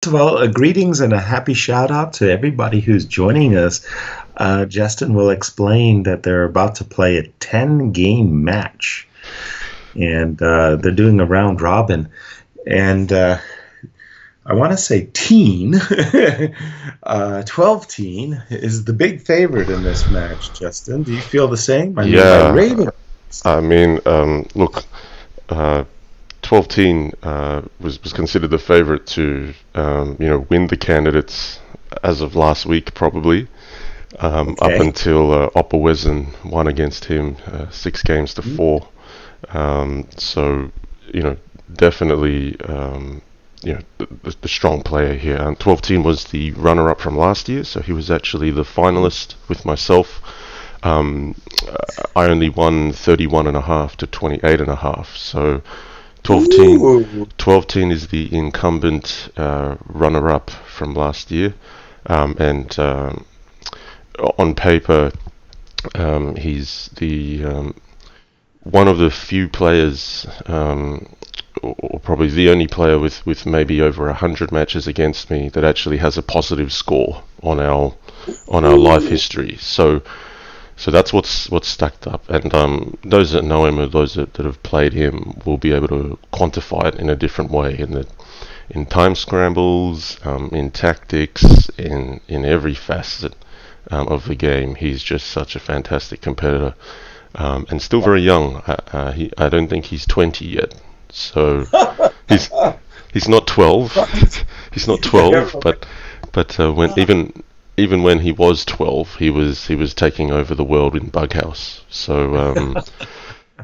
of all, greetings and a happy shout out to everybody who's joining us. Justin will explain that they're about to play a 10-game match, and they're doing a round robin. And I want to say teen, 12-teen is the big favorite in this match, Justin. Do you feel the same? I mean, by Yeah, rating. look, 12-Teen was considered the favourite to win the candidates as of last week probably, up Okay. until Opperwesen won against him 6 games to 4. So definitely the strong player here. And 12-Teen was the runner-up from last year, so he was actually the finalist with myself. um, I only won 31.5 to 28.5. So 12-Teen, Ooh. 12-Teen is the incumbent runner-up from last year, and on paper, he's the one of the few players, or probably the only player with maybe over 100 matches against me that actually has a positive score on our life Ooh. history. So that's what's stacked up, and those that know him or those that have played him will be able to quantify it in a different way. In time scrambles, in tactics, in every facet of the game, he's just such a fantastic competitor, and still very young. I don't think he's 20 yet, so he's he's not 12. He's not 12, but when even when he was 12, he was taking over the world in Bughouse. So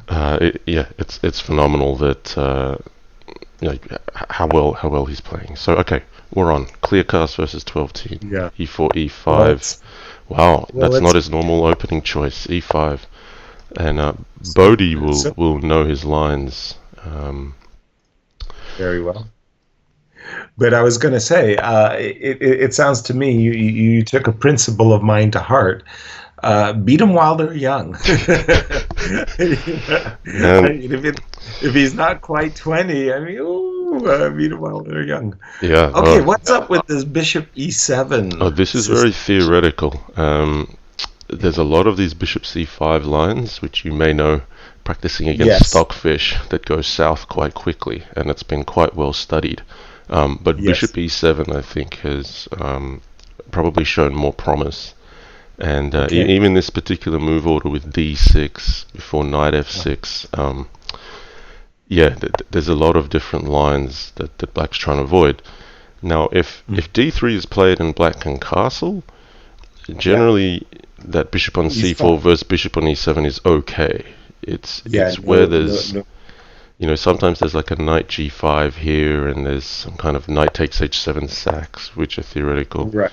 it's phenomenal that how well he's playing. So okay, we're on Kleerkast versus 12-Teen. Yeah. E4 Well, E5. Wow, well, that's it's not his normal opening choice. E5, and Bodhi so will know his lines. very well. But I was going to say, it sounds to me you took a principle of mine to heart. Beat them while they're young. I And mean, if he's not quite 20, I mean, ooh, beat them while they're young. yeah, Okay, what's up with this Bishop E7 this is very system? theoretical. There's a lot of these bishop c5 lines, which you may know, practicing against Yes, stockfish, that go south quite quickly, and it's been quite well studied. But bishop yes. e7, I think, has probably shown more promise. And Okay. even this particular move order with d6 before knight f6, there's a lot of different lines that black's trying to avoid. Now, Mm. if d3 is played and black can castle, Yeah, generally that bishop on he's c4 fine. versus bishop on e7 is okay. Yeah, It's where no, no, there's, no. sometimes there's like a knight g5 here, and there's some kind of knight takes h7 sacks, which are theoretical. Right.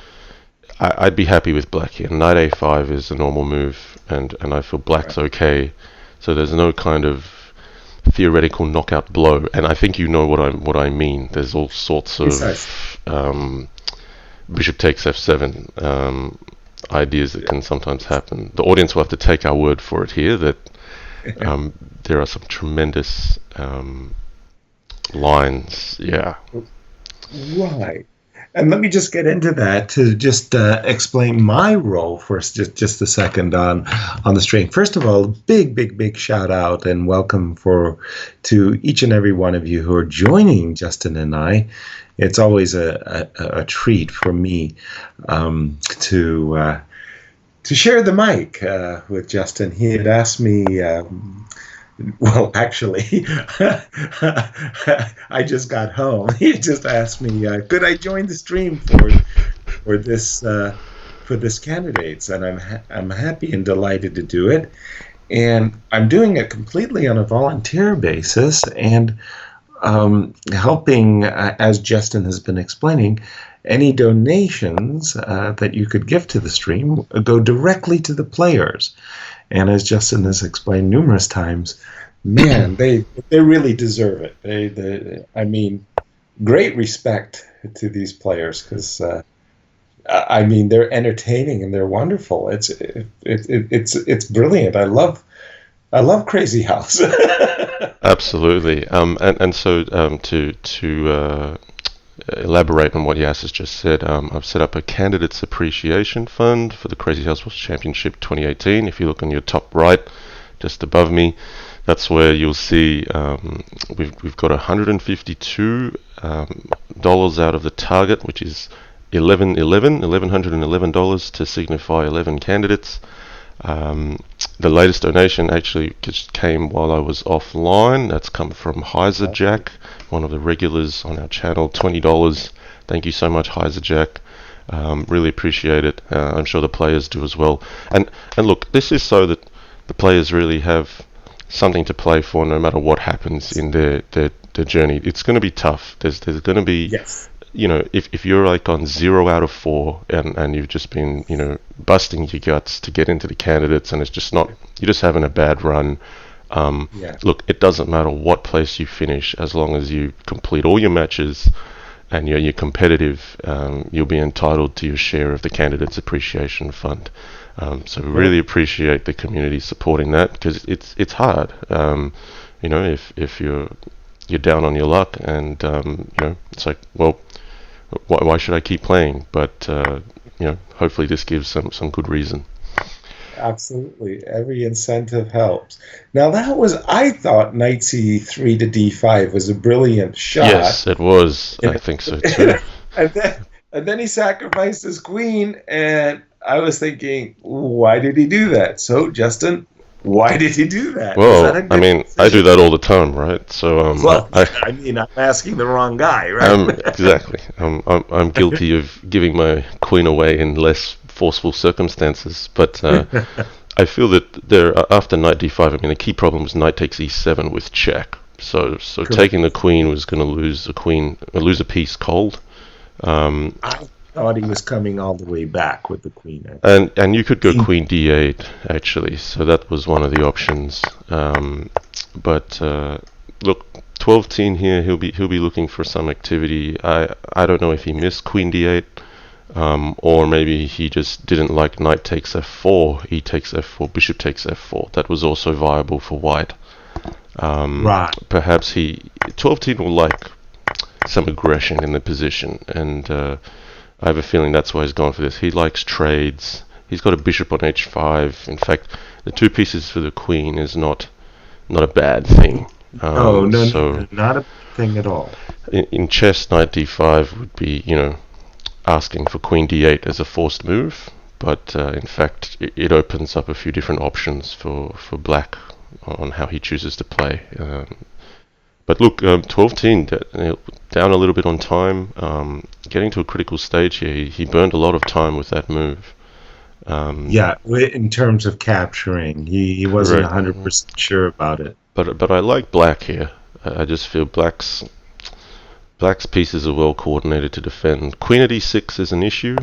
I'd be happy with black here. Knight a5 is a normal move, and I feel Right. black's okay. So there's no kind of theoretical knockout blow, and I think you know what I mean. There's all sorts Precisely. of bishop takes f7 ideas that can sometimes happen. The audience will have to take our word for it here that there are some tremendous lines. Yeah. Right. And let me just get into that to just explain my role for just a second on the string. First of all, big shout out and welcome to each and every one of you who are joining Justin and I. It's always a treat for me to share the mic with Justin. He had asked me. Well, actually, I just got home. He just asked me, could I join the stream for this for this candidates, and I'm happy and delighted to do it. And I'm doing it completely on a volunteer basis, and helping, as Justin has been explaining, any donations that you could give to the stream go directly to the players. And as Justin has explained numerous times, man, they really deserve it. I mean, great respect to these players because I mean they're entertaining and they're wonderful. It's brilliant. I love Crazy House. Absolutely. And so to elaborate on what Yas has just said. I've set up a candidates appreciation fund for the Crazy House Wars Championship 2018. If you look on your top right, just above me, that's where you'll see we've got $152 out of the target, which is $1,111 to signify 11 candidates. The latest donation actually just came while I was offline. That's come from Heiser Jack, one of the regulars on our channel. $20. Thank you so much, Heiser Jack. Really appreciate it. I'm sure the players do as well. And look, this is so that the players really have something to play for, no matter what happens in their journey. It's going to be tough. There's going to be, you know, if you're like on 0 out of 4 and you've just been, you know, busting your guts to get into the candidates, and it's just not, you're just having a bad run. Look, it doesn't matter what place you finish, as long as you complete all your matches and you're competitive, you'll be entitled to your share of the Candidates Appreciation Fund. So we really appreciate the community supporting that, because it's hard. You know, if you're down on your luck, and you know, it's like, well, why should I keep playing? But you know, hopefully this gives some good reason. Absolutely. Every incentive helps. Now I thought knight c3 to d5 was a brilliant shot. Yes, it was. I think so too. and then he sacrificed his queen, and I was thinking, why did he do that? So, Justin, why did he do that? Well, I mean, decision? I do that all the time, right? So, well, I mean, I'm asking the wrong guy, right? Exactly. I'm guilty of giving my queen away in less forceful circumstances, but I feel that after knight d5, I mean, the key problem was knight takes e7 with check. So taking the queen was going to lose a piece cold. I thought he was coming all the way back with the queen. And you could go queen d8 actually, so that was one of the options. But look, TwelveTeen here, he'll be looking for some activity. I don't know if he missed queen d8, or maybe he just didn't like knight takes f4, e takes f4, bishop takes f4. That was also viable for white. Right. Perhaps TwelveTeen will like some aggression in the position, and I have a feeling that's why he's gone for this. He likes trades. He's got a bishop on h5. In fact, the 2 pieces for the queen is not a bad thing. No, not a thing at all. In chess, knight d5 would be, you know, asking for queen d8 as a forced move, but in fact, it opens up a few different options for black on how he chooses to play. But look, TwelveTeen down a little bit on time, getting to a critical stage here. He burned a lot of time with that move. Yeah, in terms of capturing, he wasn't 100% sure about it. But I like black here. I just feel black's pieces are well coordinated to defend. Queen at e6 is an issue,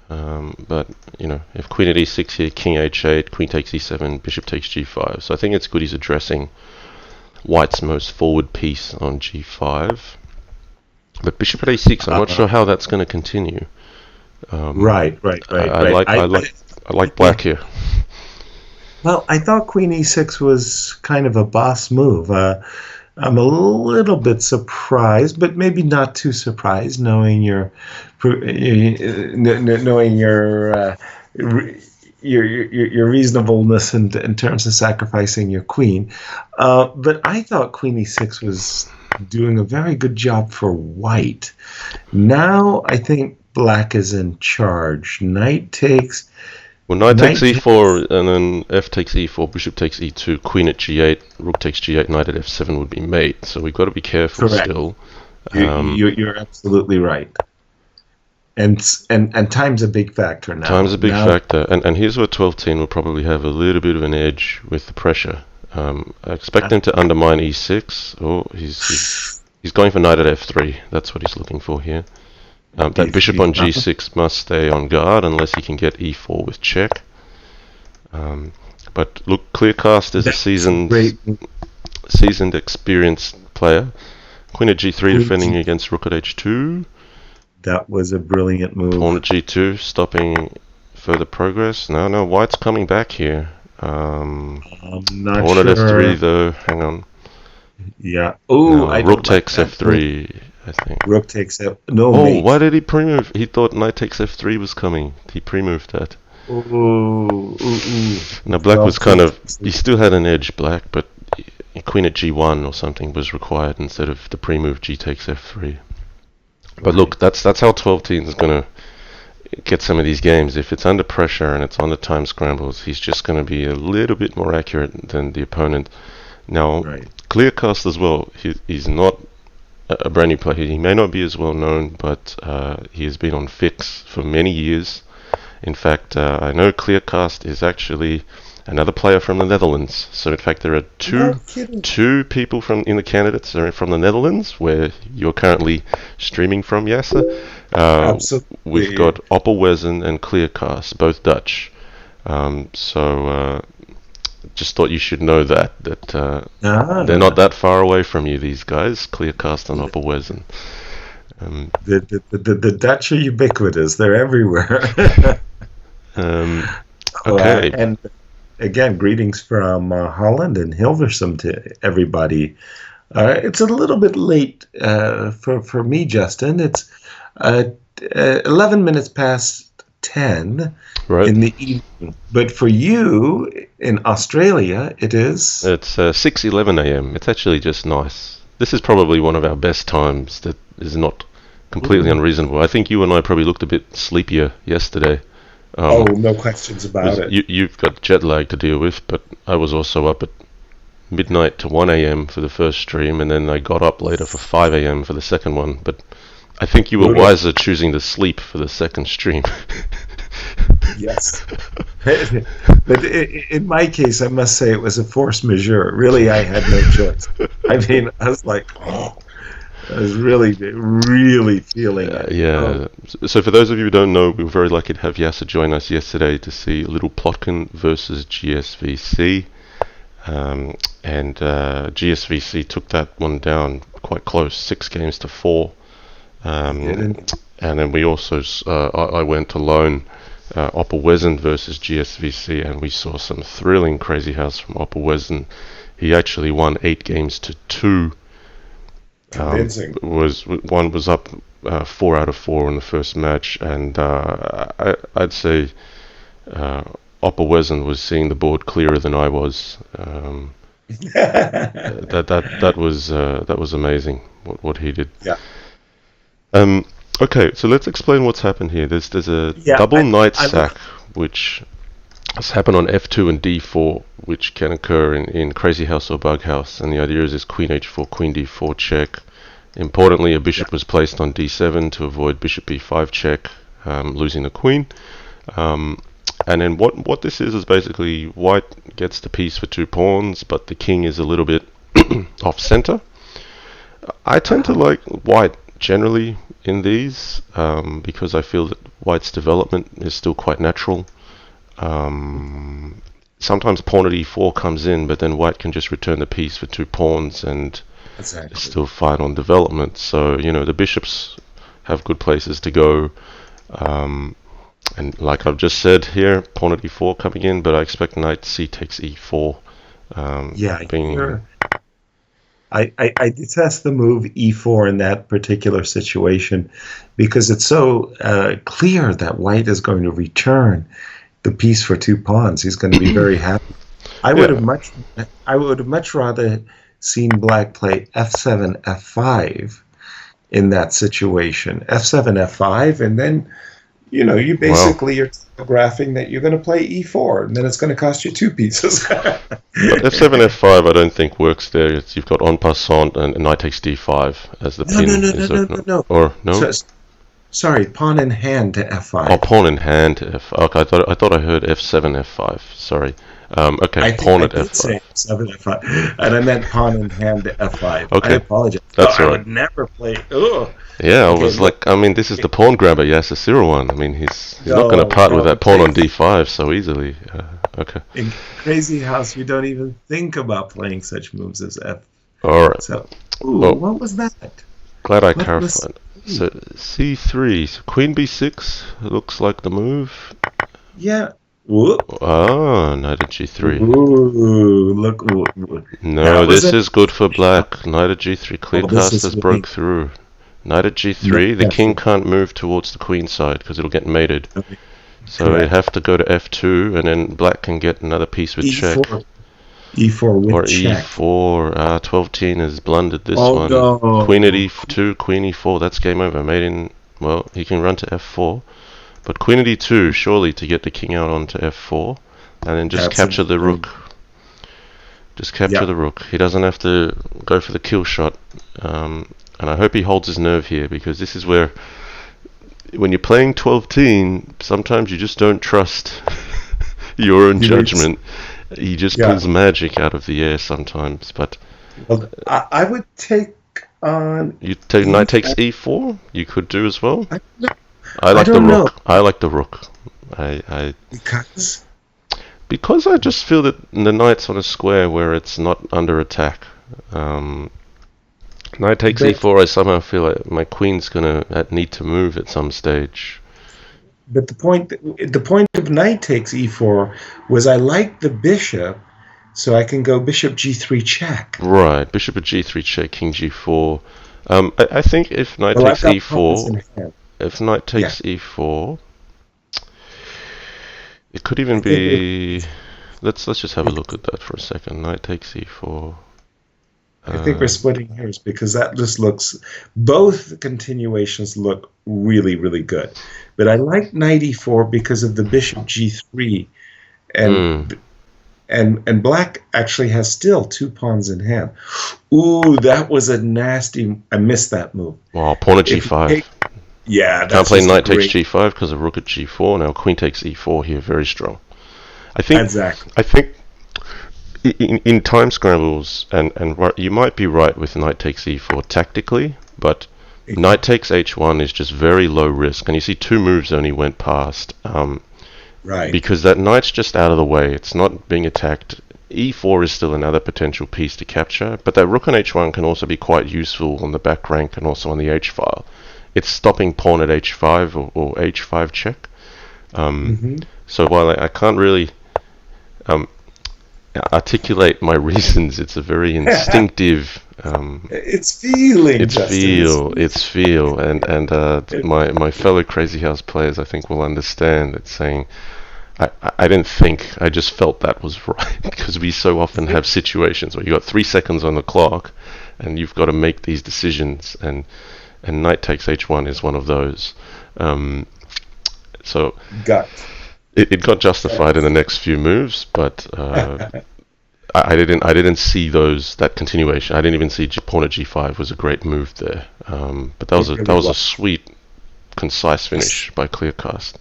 but you know, if queen at e6 here, king h8, queen takes e7, bishop takes g5. So I think it's good he's addressing white's most forward piece on g5. But bishop at a6, I'm not sure how that's going to continue. Right. I like black here. Well, I thought queen e6 was kind of a boss move. I'm a little bit surprised, but maybe not too surprised, knowing your reasonableness in terms of sacrificing your queen. But I thought queen e6 was doing a very good job for white. Now I think black is in charge. Knight takes e4, and then f takes e4, bishop takes e2, queen at g8, rook takes g8, knight at f7 would be mate. So we've got to be careful. Correct. Still. You're absolutely right. And time's a big factor now. Time's a big factor, and here's where TwelveTeen will probably have a little bit of an edge with the pressure. I expect him to undermine e6. Oh, he's going for knight at f3. That's what he's looking for here. That bishop on g6 must stay on guard unless he can get e4 with check. But look, Kleerkast is a seasoned, experienced player. Queen at g3 defending against rook at h2. That was a brilliant move. Pawn at g2, stopping further progress. No, white's coming back here. I'm not Pawn sure. at f3 though. Hang on. Yeah. Rook takes f3. I think. Rook takes F. No, Oh, mate. why did he pre-move? He thought knight takes F3 was coming. He pre-moved that. Ooh. Now black Well was kind played. of, he still had an edge, black, but queen at g1 or something was required instead of the pre-move g takes f3. But look, that's how 12-teen is going to get some of these games. If it's under pressure and it's on the time scrambles, he's just going to be a little bit more accurate than the opponent. Now, Kleerkast as well, he's not a brand new player. He may not be as well known, but he has been on Fix for many years. In fact, I know Kleerkast is actually another player from the Netherlands. So in fact, there are two people in the candidates are from the Netherlands, where you're currently streaming from, Yasser. Absolutely. We've got Oppelwezen and Kleerkast, both Dutch. So just thought you should know that they're not that far away from you. These guys, Kleerkast and Oppelwezen. The Dutch are ubiquitous. They're everywhere. Okay. And again, greetings from Holland and Hilversum to everybody. It's a little bit late for me, Justin. It's 11 minutes past 10 in the evening. But for you in Australia, it is? It's 6:11 a.m. It's actually just nice. This is probably one of our best times that is not completely unreasonable. I think you and I probably looked a bit sleepier yesterday. No questions about it. You've got jet lag to deal with, but I was also up at midnight to 1 a.m. for the first stream, and then I got up later for 5 a.m. for the second one. But I think you were wiser choosing to sleep for the second stream. Yes. But in my case, I must say it was a force majeure. Really, I had no choice. I mean, I was like, I was really feeling it. Yeah. So for those of you who don't know, we were very lucky to have Yasser join us yesterday to see Little Plotkin versus GSVC. And GSVC took that one down quite close, 6-4. And then we also, I went alone, Oppelwezen versus GSVC, and we saw some thrilling crazy house from Oppelwezen. He actually won 8-2. Convincing. One was up 4 out of 4 in the first match, and I'd say Oppelwezen was seeing the board clearer than I was. That was amazing what he did. Yeah. Okay, so let's explain what's happened here. There's a double knight sack which has happened on f2 and d4, which can occur in crazy house or bug house, and the idea is queen h4, queen d4 check. Importantly, a bishop was placed on d7 to avoid bishop b5 check, losing the queen. And then what this is basically white gets the piece for 2 pawns, but the king is a little bit off center. I tend to like white generally in these because I feel that white's development is still quite natural. Sometimes pawn at e4 comes in, but then white can just return the piece for 2 pawns and still fine on development. So, the bishops have good places to go. And like I've just said here, pawn at e4 coming in, but I expect knight c takes e4. I detest the move e4 in that particular situation because it's so clear that white is going to return the piece for 2 pawns. He's going to be very happy. I would have much rather seen black play f7 f5 in that situation. f7 f5, and then you basically you're telegraphing that you're going to play e4, and then it's going to cost you 2 pieces. But f7 f5 I don't think works there. You've got en passant and knight takes d5 as the pin. No. Or no? Sorry, pawn in hand to f5. Oh, pawn in hand to f5. Okay, I thought I heard f7 f5. Sorry. Okay, pawn at f5. Say f7 f5, and I meant pawn in hand to f5. Okay, I apologize. That's I right. would never play. Ugh. Yeah, I was like, this is the pawn grabber, Yasser Sirouan. He's not going to part with that pawn on d5 so easily. Okay. In Crazy House, we don't even think about playing such moves as f. All right. So, what was that? Glad I clarified. So c3, so queen b6 looks like the move. Yeah. Knight at g3. Ooh, look. No, this is good for black. Knight at g3. Kleerkast has broke through. Knight at No, g3. The king can't move towards the queen side because it'll get mated. So correct. it'd have to go to f2, and then black can get another piece with check. E4. E4 with Or check. e4. 12-teen has blundered this Oh one. no. Queen at e2, queen e4. That's game over. Mate in. Well, he can run to f4. But queen at e2, surely to get the king out onto f4. And then just capture the rook. Just capture the rook. He doesn't have to go for the kill shot. And I hope he holds his nerve here, because this is where, when you're playing 12-teen, sometimes you just don't trust your own judgment. He just pulls magic out of the air sometimes. But well, I would take on. You take knight takes e4. You could do as well. I like the don't rook. know. I like the rook. Because I just feel that the knight's on a square where it's not under attack. Knight takes e4. I somehow feel like my queen's gonna need to move at some stage. But the point of knight takes e4 was I like the bishop, so I can go bishop g3 check. Right, bishop at g3 check, king g4. I think if knight takes e4, e4, it could even be. Let's just have a look at that for a second. Knight takes e4. I think we're splitting hairs because that just looks. Both continuations look really, really good. But I like knight e4 because of the bishop g3, and black actually has still 2 pawns in hand. Ooh, that was a nasty. I missed that move. Wow, pawn at g5. That's can't play knight takes g5 because of rook at g4. Now queen takes e4 here, very strong. I think exactly. I think in time scrambles, and you might be right with knight takes e4 tactically, but knight takes h1 is just very low risk, and you see 2 moves only went past. Right. Because that knight's just out of the way. It's not being attacked. e4 is still another potential piece to capture, but that rook on h1 can also be quite useful on the back rank and also on the h file. It's stopping pawn at h5 or h5 check. So while I can't really articulate my reasons, it's a very instinctive. It's feeling. It's feel, and my fellow Crazy House players, I think, will understand. It's saying, I didn't think, I just felt that was right, because we so often have situations where you got 3 seconds on the clock, and you've got to make these decisions, and knight takes h1 is one of those. So it got justified in the next few moves, but I didn't see that continuation. I didn't even see pawn at g5 was a great move there. But that was a sweet, concise finish by Kleerkast.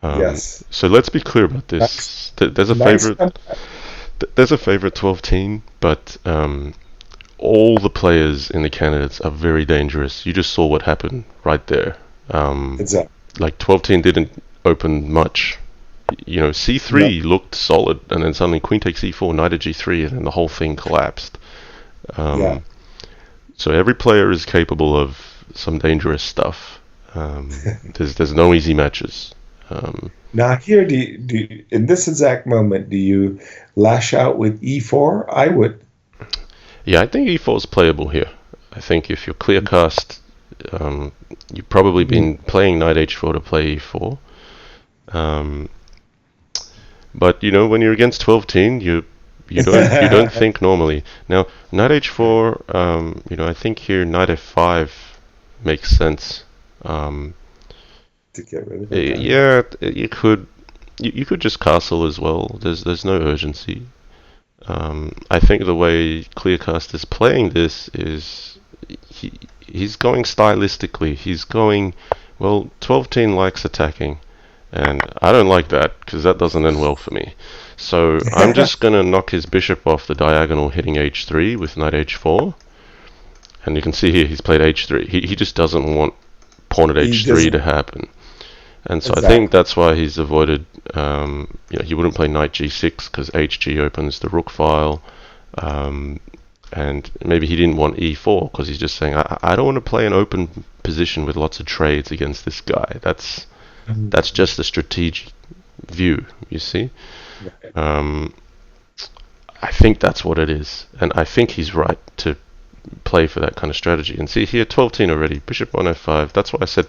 Yes. So let's be clear about this. There's a favorite. There's a favorite 12-teen, but all the players in the candidates are very dangerous. You just saw what happened right there. Exactly. Like 12-teen didn't open much. C3 looked solid, and then suddenly queen takes e4, knight at g3, and then the whole thing collapsed. So every player is capable of some dangerous stuff. There's no easy matches. Now here, in this exact moment, do you lash out with e4? I would. Yeah, I think e4 is playable here. I think if you're Kleerkast, you've probably been playing knight h4 to play e4. But when you're against 12-teen, you don't think normally. Now knight h4, I think here knight f5 makes sense. To get rid of it. Yeah, you could just castle as well. There's no urgency. I think the way Kleerkast is playing this is he's going stylistically. He's going, 12-teen likes attacking, and I don't like that because that doesn't end well for me. So I'm just going to knock his bishop off the diagonal hitting h3 with knight h4. And you can see here he's played h3. He just doesn't want pawn at h3 to happen. And so I think that's why he's avoided, he wouldn't play knight g6 because hg opens the rook file. And maybe he didn't want e4 because he's just saying, I don't want to play an open position with lots of trades against this guy. That's just a strategic view, you see. I think that's what it is. And I think he's right to play for that kind of strategy. And see here, 12-teen already, bishop on f5. That's why I said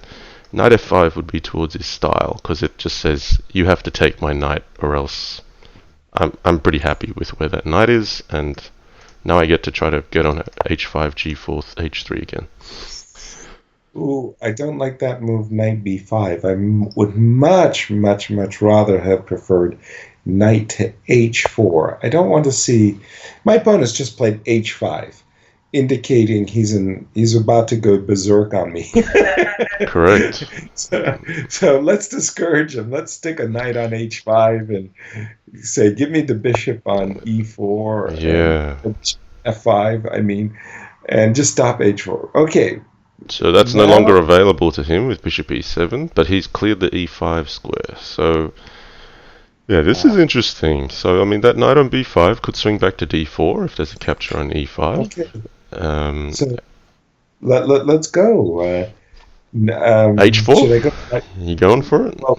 knight f5 would be towards his style, because it just says you have to take my knight or else I'm pretty happy with where that knight is, and now I get to try to get on h5, g4, h3 again. Ooh, I don't like that move, knight b5. I would much, much, much rather have preferred knight to h4. I don't want to see... My opponent's just played h5, indicating he's about to go berserk on me. Correct. So let's discourage him. Let's stick a knight on h5 and say, give me the bishop on e4. Yeah. And f5, I mean, and just stop h4. Okay. So that's no longer available to him with bishop e7, but he's cleared the e5 square. So, yeah, this is interesting. So, I mean, that knight on b5 could swing back to d4 if there's a capture on e5. Okay. So let's go. h4? Should I go? You going for it? Well,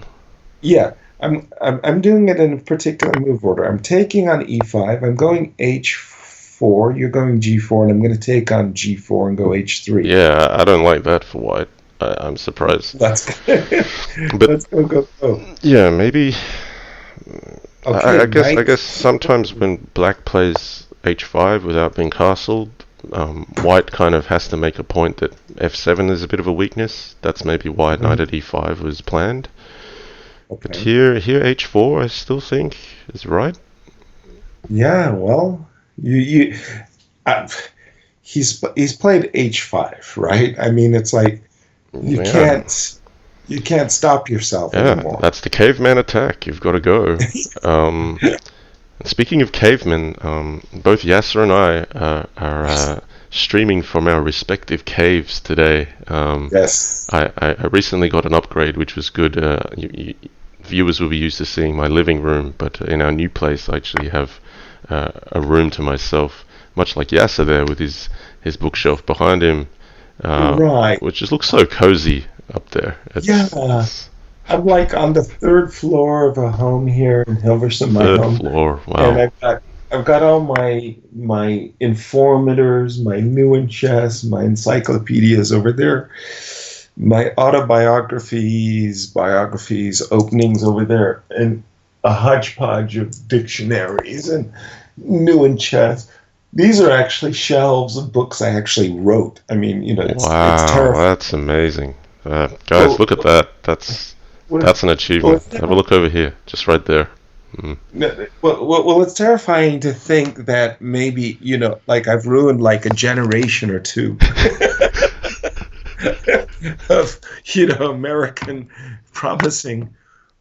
yeah. I'm doing it in a particular move order. I'm taking on e5. I'm going h4. You're going g4, and I'm going to take on g4 and go h3. Yeah, I don't like that for white. I'm surprised. But let's go. Yeah, maybe. Okay, I guess sometimes when black plays h5 without being castled, white kind of has to make a point that f7 is a bit of a weakness. That's maybe why knight at e5 was planned. Okay. But here h4 I still think is right. Yeah, well, he's played h5, right? I mean, it's like you can't stop yourself anymore. That's the caveman attack. You've got to go. Speaking of cavemen, both Yasser and I are streaming from our respective caves today. Yes. I recently got an upgrade, which was good. Viewers will be used to seeing my living room, but in our new place, I actually have a room to myself, much like Yasser there with his bookshelf behind him, right, which just looks so cozy up there. I'm like on the third floor of a home here in Hilversum, my home. Third floor, wow. And I've got all my informators, my new chess, my encyclopedias over there, my autobiographies, biographies, openings over there, and a hodgepodge of dictionaries and new chess. These are actually shelves of books I actually wrote. I mean, it's terrifying. That's amazing. Guys, look at that. That's an achievement. Have a look over here, just right there. Well, it's terrifying to think that maybe, like I've ruined like a generation or two of, American promising.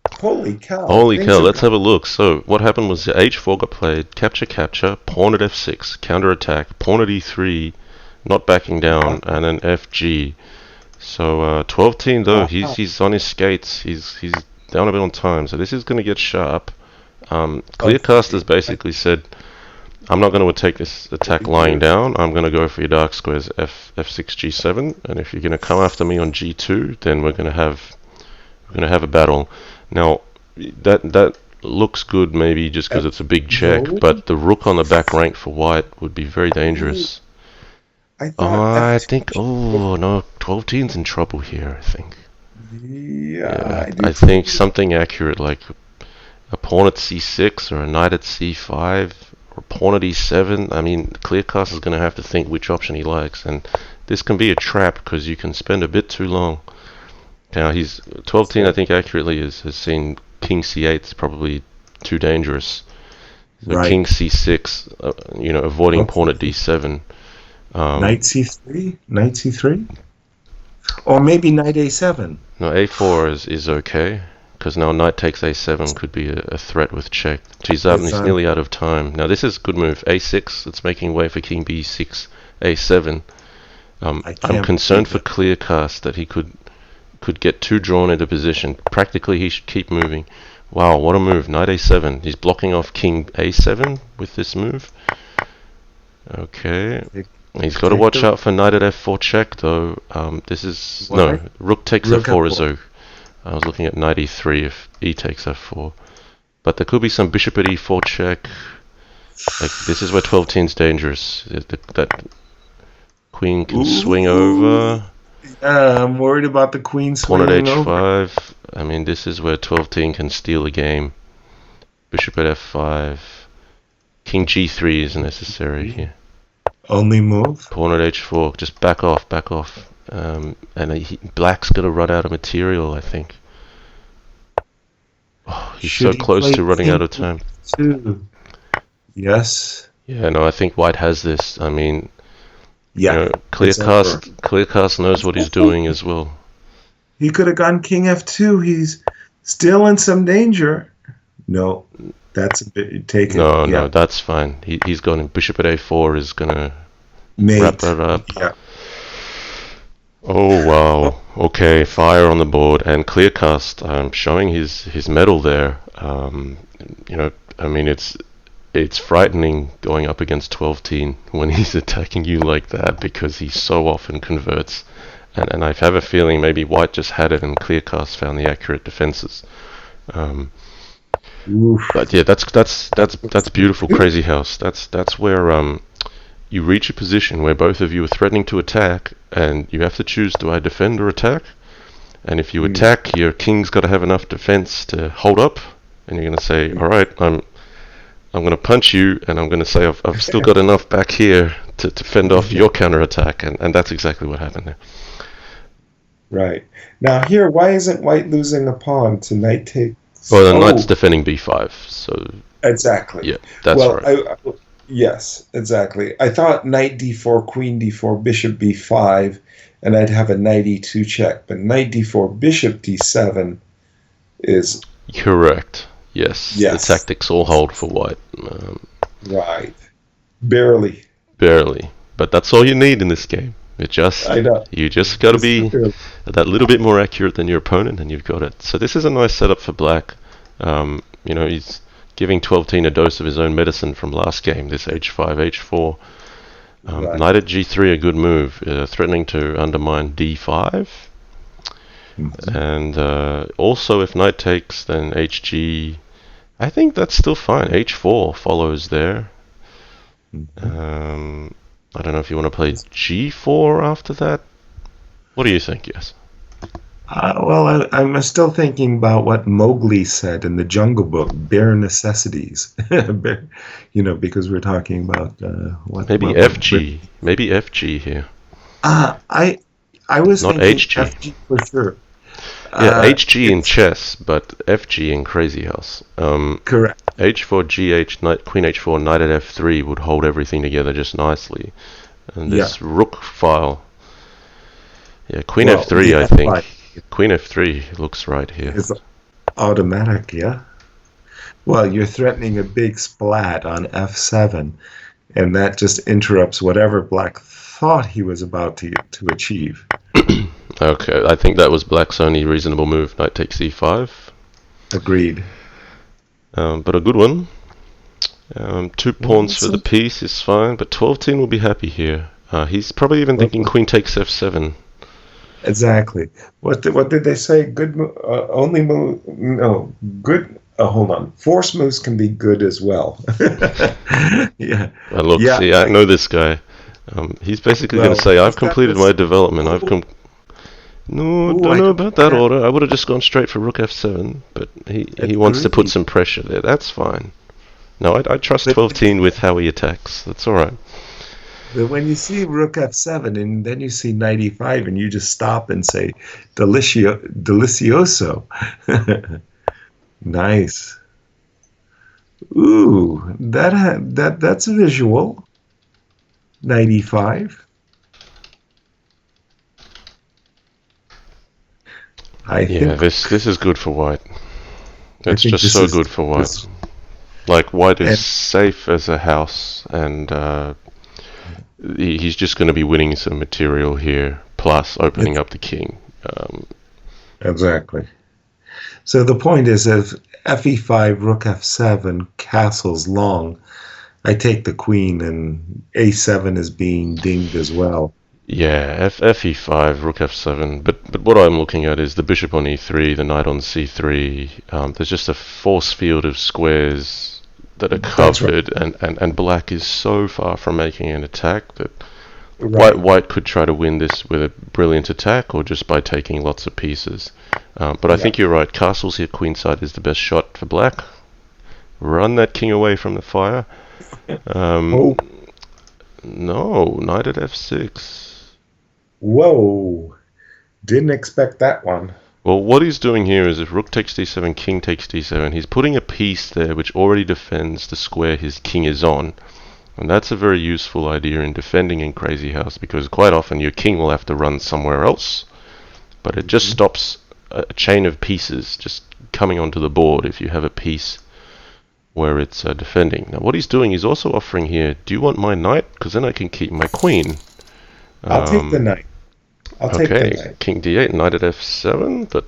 Holy cow. Let's have a look. So what happened was h4 got played, capture, pawn at f6, counterattack, pawn at e3, not backing down, and then fg. So 12-teen though, he's on his skates, he's down a bit on time, so this is going to get sharp. Kleerkast has basically said, I'm not going to take this attack lying down, I'm going to go for your dark squares f6, g7, and if you're going to come after me on g2, then we're going to have a battle. Now, that looks good maybe just because it's a big check, but the rook on the back rank for white would be very dangerous. I think, 12-teen's in trouble here, I think. Yeah, I think something accurate like a pawn at c6 or a knight at c5 or pawn at e7. I mean, Kleerkast is going to have to think which option he likes, and this can be a trap because you can spend a bit too long. Now, 12-teen, I think accurately has seen king c8 is probably too dangerous. So right. King c6, avoiding pawn at d7. Knight c3? Or maybe knight a7. No, a4 is okay, because now knight takes a7 could be a threat with check. He's nearly out of time. Now, this is a good move. a6, it's making way for king b6, a7. I'm concerned for Kleerkast that he could get too drawn into position. Practically, he should keep moving. Wow, what a move. Knight a7. He's blocking off king a7 with this move. Okay. He's got to watch out for knight at f4 check, though. This is... What? No, rook takes f4 is oak. I was looking at knight e3 if e takes f4. But there could be some bishop at e4 check. Like, this is where 12-teen's dangerous. Queen can swing Ooh, over. I'm worried about the queen Pawn at swinging over. h5. I mean, this is where 12-teen can steal a game. Bishop at f5. King g3 is necessary here. Only move. Pawn at h4. Just back off, back off. Black's going to run out of material, I think. Oh, he's Should so he close play to running out king of time. two? Yes. Yeah, no, I think white has this. I mean, Yeah. It's over. Kleerkast knows what he's doing as well. He could have gone king f2. He's still in some danger. No, that's a bit. Take it. No, Yeah. no, that's fine. He's gone. Bishop at a4 is going to Mate. wrap that up. Yeah. Oh wow! Okay, fire on the board and Kleerkast showing his mettle there. I mean it's frightening going up against 12-teen when he's attacking you like that because he so often converts. And I have a feeling maybe white just had it and Kleerkast found the accurate defenses. But yeah, that's beautiful, Crazy House. That's where you reach a position where both of you are threatening to attack, and you have to choose: do I defend or attack? And if you attack, your king's got to have enough defense to hold up, and you're going to say, "All right, I'm going to punch you, and I'm going to say I've still got enough back here to fend off your counterattack," and that's exactly what happened there. Right. Now here, why isn't white losing a pawn to knight takes? Well, the knight's defending b5, so exactly. yeah, that's Well, right. yes, exactly. I thought knight d4, queen d4, bishop b5, and I'd have a knight e2 check. But knight d4, bishop d7 is correct. Yes, yes. The tactics all hold for white. Right. Barely. Barely, but that's all you need in this game. I know. You just got to be that little bit more accurate than your opponent, and you've got it. So this is a nice setup for black. He's giving 12-teen a dose of his own medicine from last game. This h5, h4, Right. knight at g3, a good move, threatening to undermine d5. And also, if knight takes, then hg. I think that's still fine. h4 follows there. I don't know if you want to play g4 after that. What do you think? Yes. Well, I'm still thinking about what Mowgli said in the Jungle Book: bare necessities. Because we're talking about what? Maybe FG. Maybe FG here. I was not thinking HG. FG for sure. Yeah, HG in chess, but FG in Crazy House. Correct. H4, GH, knight, queen H4, knight at F3 would hold everything together just nicely. And this rook file. Yeah, queen F3, I think. Queen F3 looks right here. It's automatic, yeah. Well, you're threatening a big splat on F7, and that just interrupts whatever black thought he was about to achieve. Okay, I think that was black's only reasonable move. Knight takes e5. Agreed. But a good one. 2 pawns for the piece is fine, but 12-teen will be happy here. He's probably even thinking queen takes f7. Exactly. What did they say? Good only move? No, good. Hold on. Force moves can be good as well. Yeah. Look, see, I know this guy. He's basically going to say, "I've completed my development. No, don't know about that order. I would have just gone straight for rook f7, but he wants to put some pressure there. That's fine. No, I trust 12-teen with how he attacks. That's all right. But when you see rook f7 and then you see knight e5 and you just stop and say, delicioso. Nice. Ooh, that's visual. Knight e5. This is good for white. It's just so good for white. Like, white is safe as a house, and he's just going to be winning some material here, plus opening up the king. Exactly. So the point is, if fe5, rook f7, castle's long, I take the queen, and a7 is being dinged as well. Yeah, fe5, rook f7, but what I'm looking at is the bishop on e3, the knight on c3. There's just a force field of squares that are covered, and black is so far from making an attack that Right. White could try to win this with a brilliant attack or just by taking lots of pieces. But I Yeah. think you're right. Castles here, queenside is the best shot for black. Run that king away from the fire. Oh, No, knight at f6. whoa. Didn't expect that one. Well, what he's doing here is if rook takes d7, king takes d7, he's putting a piece there which already defends the square his king is on. And that's a very useful idea in defending in Crazy House because quite often your king will have to run somewhere else, but it just stops a chain of pieces just coming onto the board if you have a piece where it's defending. Now what he's doing, he's also offering here, do you want my knight? Because then I can keep my queen. I'll take the knight. I'll take the Okay, knight. king d8, knight at f7, but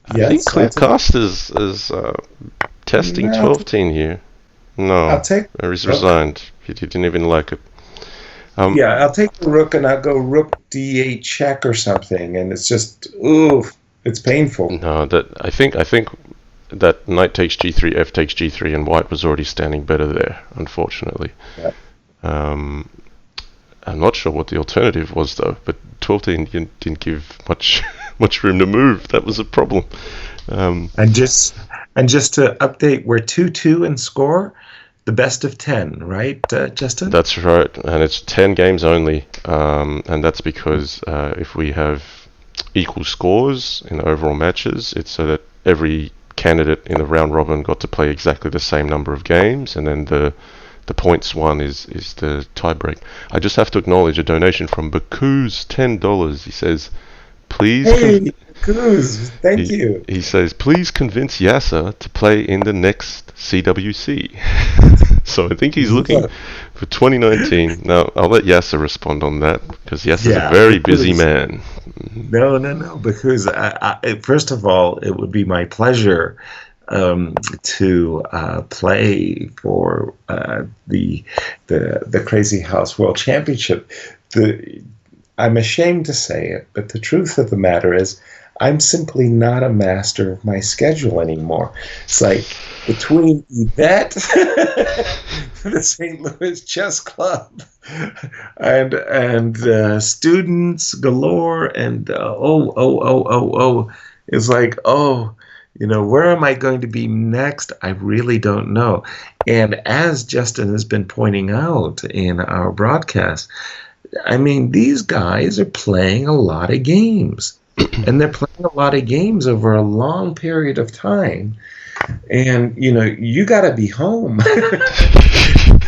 I think Yes, I'll take. Kleerkast is testing No, 12-teen here. I'll No, take he's rook. resigned. He didn't even like it. Um, Yeah, I'll take the rook and I'll go rook d8 check or something, and it's just oof, it's painful. no, that I think that knight takes g3, f takes g3, and white was already standing better there, unfortunately. Yeah. Um, I'm not sure what the alternative was though, but 12-teen didn't give much much room to move. That was a problem. Um, And just to update, we're 2-2 in score, the best of 10, right, Justin? That's right, and it's 10 games only, and that's because if we have equal scores in the overall matches, it's so that every candidate in the round robin got to play exactly the same number of games, and then the points won is the tiebreak. I just have to acknowledge a donation from Baku's $10. He says, please... Hey, Cruz, thank you. He says, please convince Yasser to play in the next CWC. So I think he's looking for 2019. Now, I'll let Yasser respond on that, because Yasser's a very busy man. No, because first of all, it would be my pleasure to play for the Crazy House World Championship. I'm ashamed to say it, but the truth of the matter is, I'm simply not a master of my schedule anymore. It's like between Yvette, the St. Louis Chess Club, and students galore, and it's like, where am I going to be next? I really don't know. And as Justin has been pointing out in our broadcast, I mean, these guys are playing a lot of games. And they're playing a lot of games over a long period of time. And, you got to be home to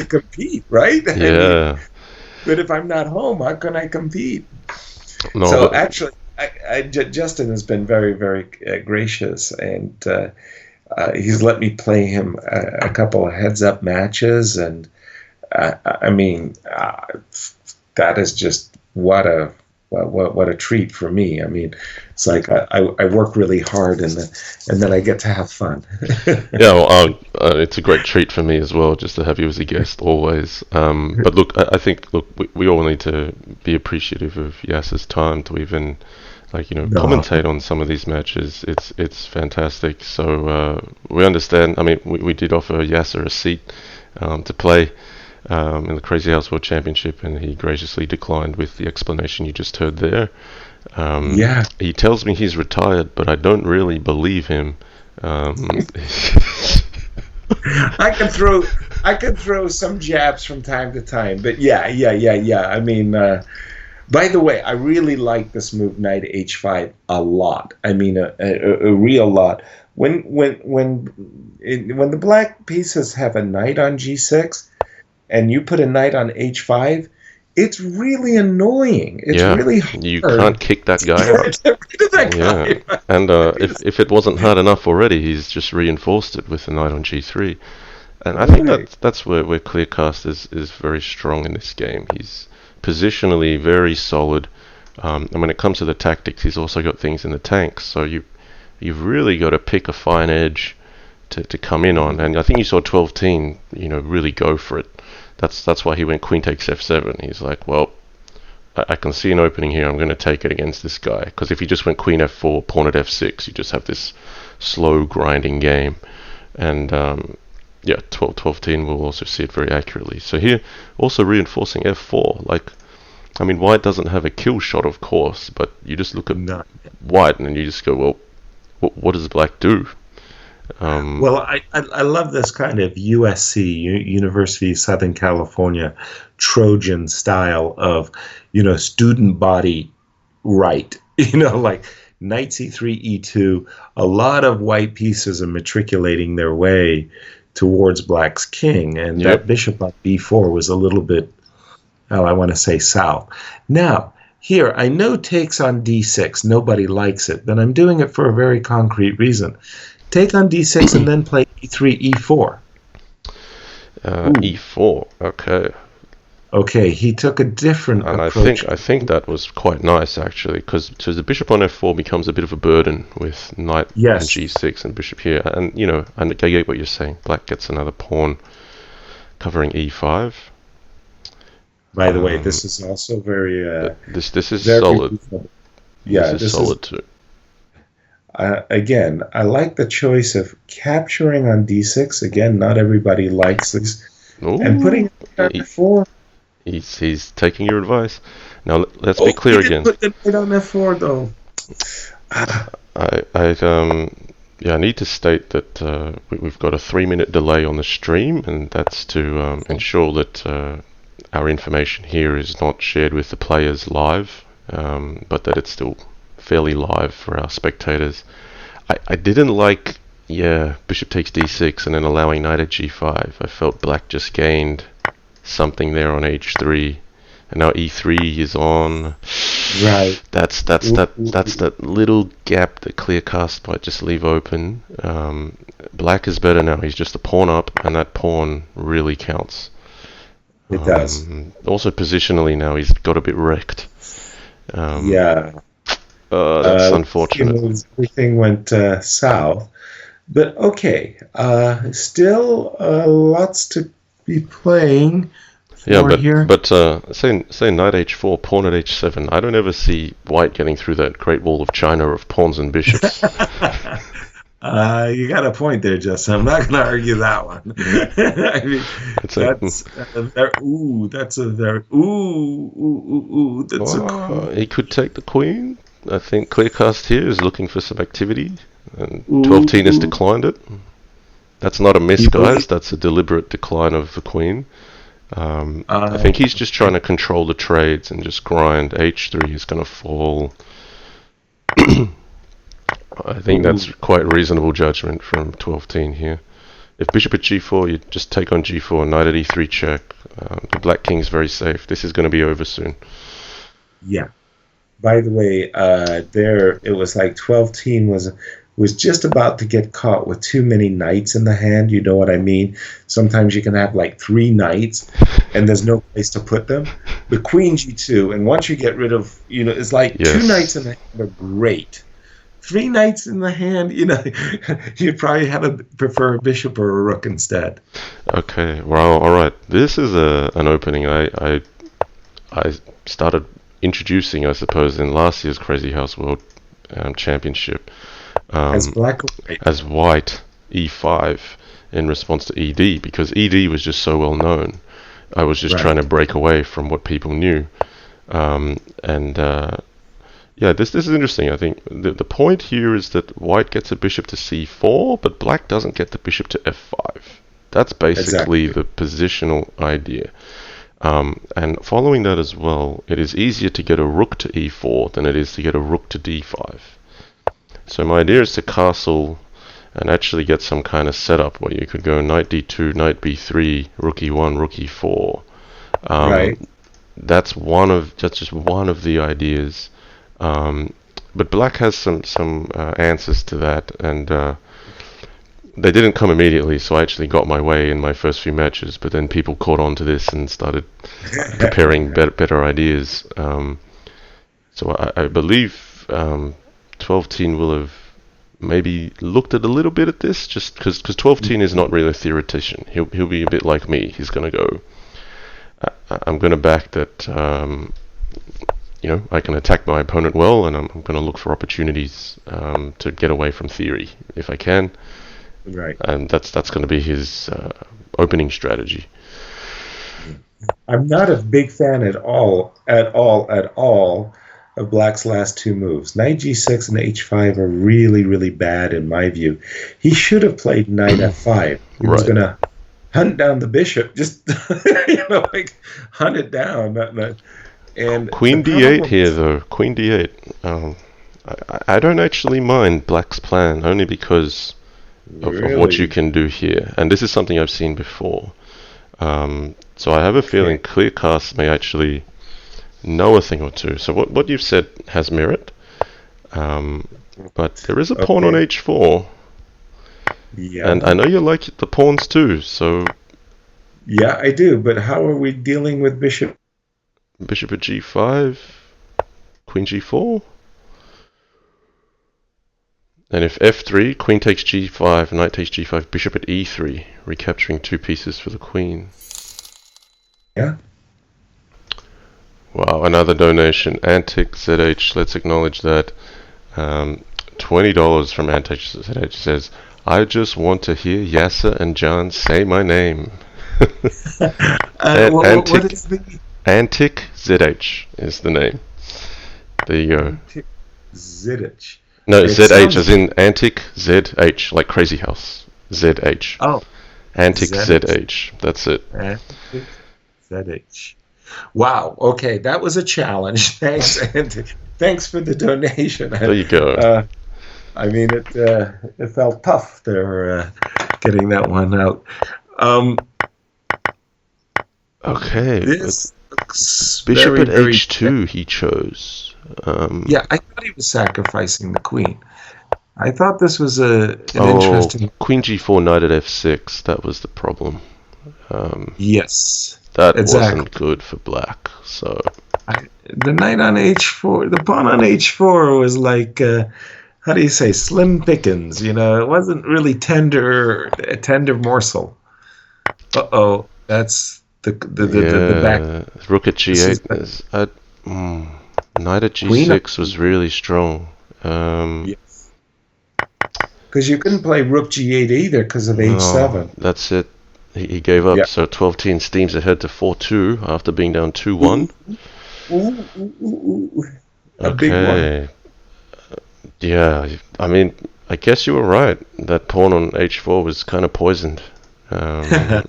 compete, right? Yeah. But if I'm not home, how can I compete? No, So actually, Justin has been very, very gracious, and he's let me play him a couple of heads-up matches, and I mean, that is just what a treat for me. I mean, it's like I work really hard, and then I get to have fun. yeah, well, it's a great treat for me as well, just to have you as a guest always. But look, I think we all need to be appreciative of Yasser's time to even commentate on some of these matches. It's fantastic. So we understand. I mean, we did offer Yasser a seat to play in the Crazy House World Championship, and he graciously declined with the explanation you just heard there. Yeah. He tells me he's retired, but I don't really believe him. I can throw some jabs from time to time, but yeah. I mean, by the way, I really like this move, knight h5, a lot. I mean, a real lot. When the black pieces have a knight on g6, and you put a knight on h5, it's really annoying. It's really hard. You can't kick that guy out. Get rid of that guy. Yeah, and if it wasn't hard enough already, he's just reinforced it with the knight on g3. And I think that's where Kleerkast is very strong in this game. He's positionally very solid, and when it comes to the tactics, he's also got things in the tanks. So you've really got to pick a fine edge to come in on. And I think you saw 12-teen, really go for it. That's why he went queen takes f7. He's like, well, I can see an opening here. I'm going to take it against this guy. Because if you just went queen f4, pawn at f6, you just have this slow grinding game. And yeah, 12-teen will also see it very accurately. So here, also reinforcing f4. Like, I mean, white doesn't have a kill shot, of course, but you just look at No. white and you just go, well, what does black do? Well, I love this kind of USC, University of Southern California, Trojan style of, student body right. Like knight c3, e2, a lot of white pieces are matriculating their way towards black's king, and Yep. that bishop on b4 was a little bit, I want to say south. Now, here, I know takes on d6, nobody likes it, but I'm doing it for a very concrete reason. Take on d6 and then play e3, e4. E4. Okay. Okay, he took a different And approach. I think that was quite nice actually, because the bishop on f4 becomes a bit of a burden with knight and Yes. g6 and bishop here, and and I get what you're saying. Black gets another pawn covering e5. By the way, this is also very. This is very solid. reasonable. Yeah, this is solid too. Again, I like the choice of capturing on d6. Again, not everybody likes this, and putting it on f4. He's taking your advice. Now let's be clear again. Put the knight on f4 though. I need to state that we've got a 3-minute delay on the stream, and that's to ensure that our information here is not shared with the players live, but that it's still fairly live for our spectators. I didn't like, bishop takes d6 and then allowing knight at g5. I felt black just gained something there on h3, and now e3 is on. Right. That's that little gap that Kleerkast might just leave open. Black is better now. He's just a pawn up, and that pawn really counts. It does. Also positionally now he's got a bit wrecked. Yeah. That's unfortunate. Everything went south, but okay. Still, lots to be playing. Yeah, here. but say knight h4, pawn at h7. I don't ever see white getting through that Great Wall of China of pawns and bishops. You got a point there, Justin. I'm not going to argue that one. I mean, that's he could take the queen. I think Kleerkast here is looking for some activity, and 12-teen has declined it. That's not a miss, guys. That's a deliberate decline of the queen. I think he's just trying to control the trades and just grind. h3 is going to fall. I think that's quite reasonable judgment from 12-teen here. If bishop at g4, you just take on g4, knight at e3 check. The black king's very safe. This is going to be over soon. Yeah. By the way, it was like 12-teen was just about to get caught with too many knights in the hand. You know what I mean? Sometimes you can have like 3 knights, and there's no place to put them. The queen g2, and once you get rid of, it's like 2 knights in the hand are great. 3 knights in the hand, you'd probably prefer a bishop or a rook instead. Okay, well, all right. This is an opening I started introducing, I suppose, in last year's Crazy House World Championship. As black or white? As white, e5 in response to ed, because ed was just so well known. I was just trying to break away from what people knew. This is interesting. I think the point here is that white gets a bishop to c4, but black doesn't get the bishop to f5. That's basically the positional idea. And following that as well, it is easier to get a rook to e4 than it is to get a rook to d5. So my idea is to castle and actually get some kind of setup where you could go knight d2, knight b3, rook e1, rook e4. That's just one of the ideas. But black has some answers to that, and they didn't come immediately, so I actually got my way in my first few matches, but then people caught on to this and started preparing better ideas. So I believe 12-teen will have maybe looked at a little bit at this, just because 12-teen is not really a theoretician. He'll be a bit like me. He's going to go, I'm going to back that I can attack my opponent well, and I'm going to look for opportunities to get away from theory if I can. Right. and that's going to be his opening strategy. I'm not a big fan at all of Black's last two moves. Knight G6 and H5 are really, really bad in my view. He should have played Knight F5. He was Right. going to hunt down the bishop, just like hunt it down. And the Queen D8 problem here, is, though. Queen D8. I don't actually mind Black's plan, only because of what you really, can do here. And this is something I've seen before. So I have a feeling okay. Kleerkast may actually know a thing or two. So what you've said has merit. Um, but there is a pawn on Okay. H4. And I Yeah. know you like the pawns too, so Yeah, I do. But how are we dealing with bishop? bishop at G5, queen G4. And if F3, queen takes G5, knight takes G5, bishop at E3, recapturing two pieces for the queen. Yeah. Wow, another donation. Antic ZH, let's acknowledge that. $20 from Antic ZH says, I just want to hear Yasser and John say my name. What Antic, is the Antic ZH is the name. There you go. Zittich? No, It ZH as sounds in Antic ZH, like Crazy House. ZH. oh Antic Zittich. ZH. That's it. Zittich. Wow. Okay, that was a challenge. Thanks, and thanks for the donation. There you go. I mean, it felt tough there getting that one out. Um, Okay. this looks Bishop very, at very. H2 he chose. Yeah, I thought he was sacrificing the queen. I thought this was an Oh, interesting. Queen G4, knight at F6. That was the problem. Yes, That exactly. wasn't good for black. So, The knight on H4, the pawn on H4 was like, how do you say, slim pickings. It wasn't really a tender morsel. Uh-oh, that's the back. yeah. Rook at This is G8 is at. Knight at queen up. G6 was really strong. Yes, because you couldn't play Rook G8 either because of No, H7. that's it. He gave up. Yeah. So 12-10 steams ahead to 4-2 after being down Ooh, 2-1. ooh, ooh, ooh, ooh. A big one. Okay. Yeah, I mean, I guess you were right. That pawn on H4 was kind of poisoned. Um,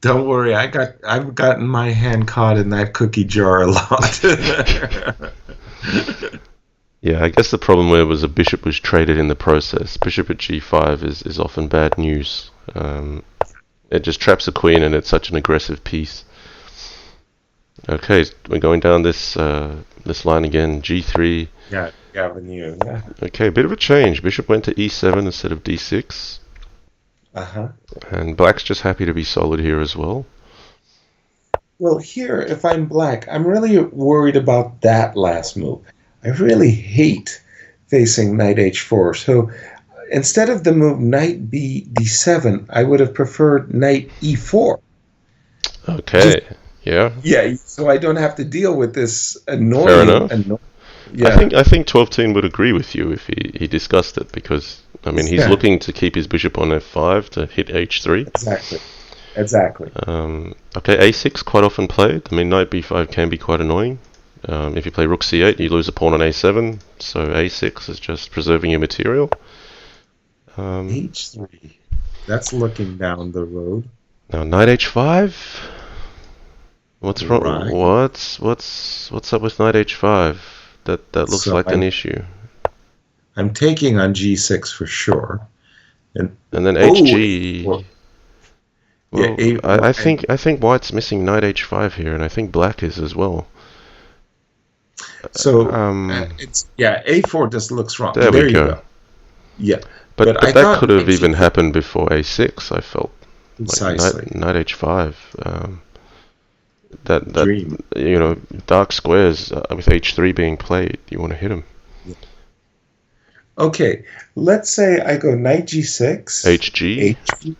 Don't worry, I've gotten my hand caught in that cookie jar a lot. yeah, I guess the problem there was a bishop was traded in the process. Bishop at G5 is often bad news. It just traps a queen, and it's such an aggressive piece. Okay, we're going down this line again. G3. Yeah, Avenue. Yeah. Okay, a bit of a change. Bishop went to E7 instead of D6. Uh-huh. And black's just happy to be solid here as well. Well, here, if I'm black, I'm really worried about that last move. I really hate facing knight h4. So instead of the move knight d7, I would have preferred knight e4. Just Okay, yeah, yeah, so I don't have to deal with this fair enough. Yeah, I think 12-10 would agree with you if he discussed it, because I mean he's yeah, looking to keep his bishop on f5 to hit h3. exactly, exactly. Okay, a6 quite often played. I mean knight b5 can be quite annoying. If you play rook c8, you lose a pawn on a7, so a6 is just preserving your material. H3. That's looking down the road. Now knight h5. What's wrong? Right. What's up with knight h5? That looks So like an issue. I'm taking on g6 for sure. And And then oh, hg. yeah, Well, I think white's missing knight h5 here, and I think black is as well. so Um, it's a4 just looks wrong. there we There you go. go. Yeah, But I that thought could have even H happened before a6. I felt like precisely knight h5. That dream. dark squares with h3 being played. You want to hit them. Okay, let's say I go knight g6, Hg. h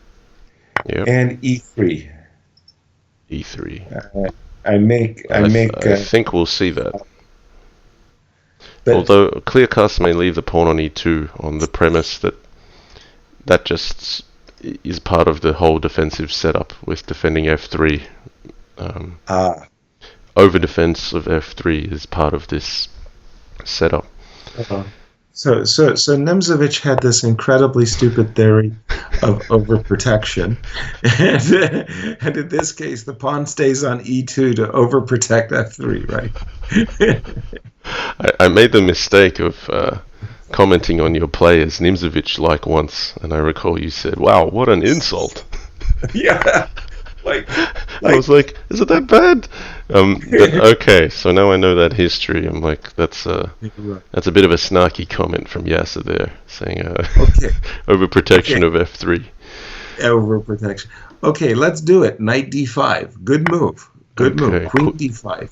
Yep. and e3. E3. I I think we'll see that. but Although Kleerkast may leave the pawn on e2 on the premise that that just is part of the whole defensive setup with defending f3. Over defense of f3 is part of this setup. So Nimzovich had this incredibly stupid theory of overprotection, and in this case, the pawn stays on e2 to overprotect f3, right? I made the mistake of commenting on your play as Nimzovich like once, and I recall you said, "Wow, what an insult!" Yeah. I was like, is it that bad? But okay, so now I know that history. I'm like, that's a bit of a snarky comment from Yasser there, saying overprotection of f3. Overprotection. Okay, let's do it. Knight d5. Good move. Good move. Queen d5.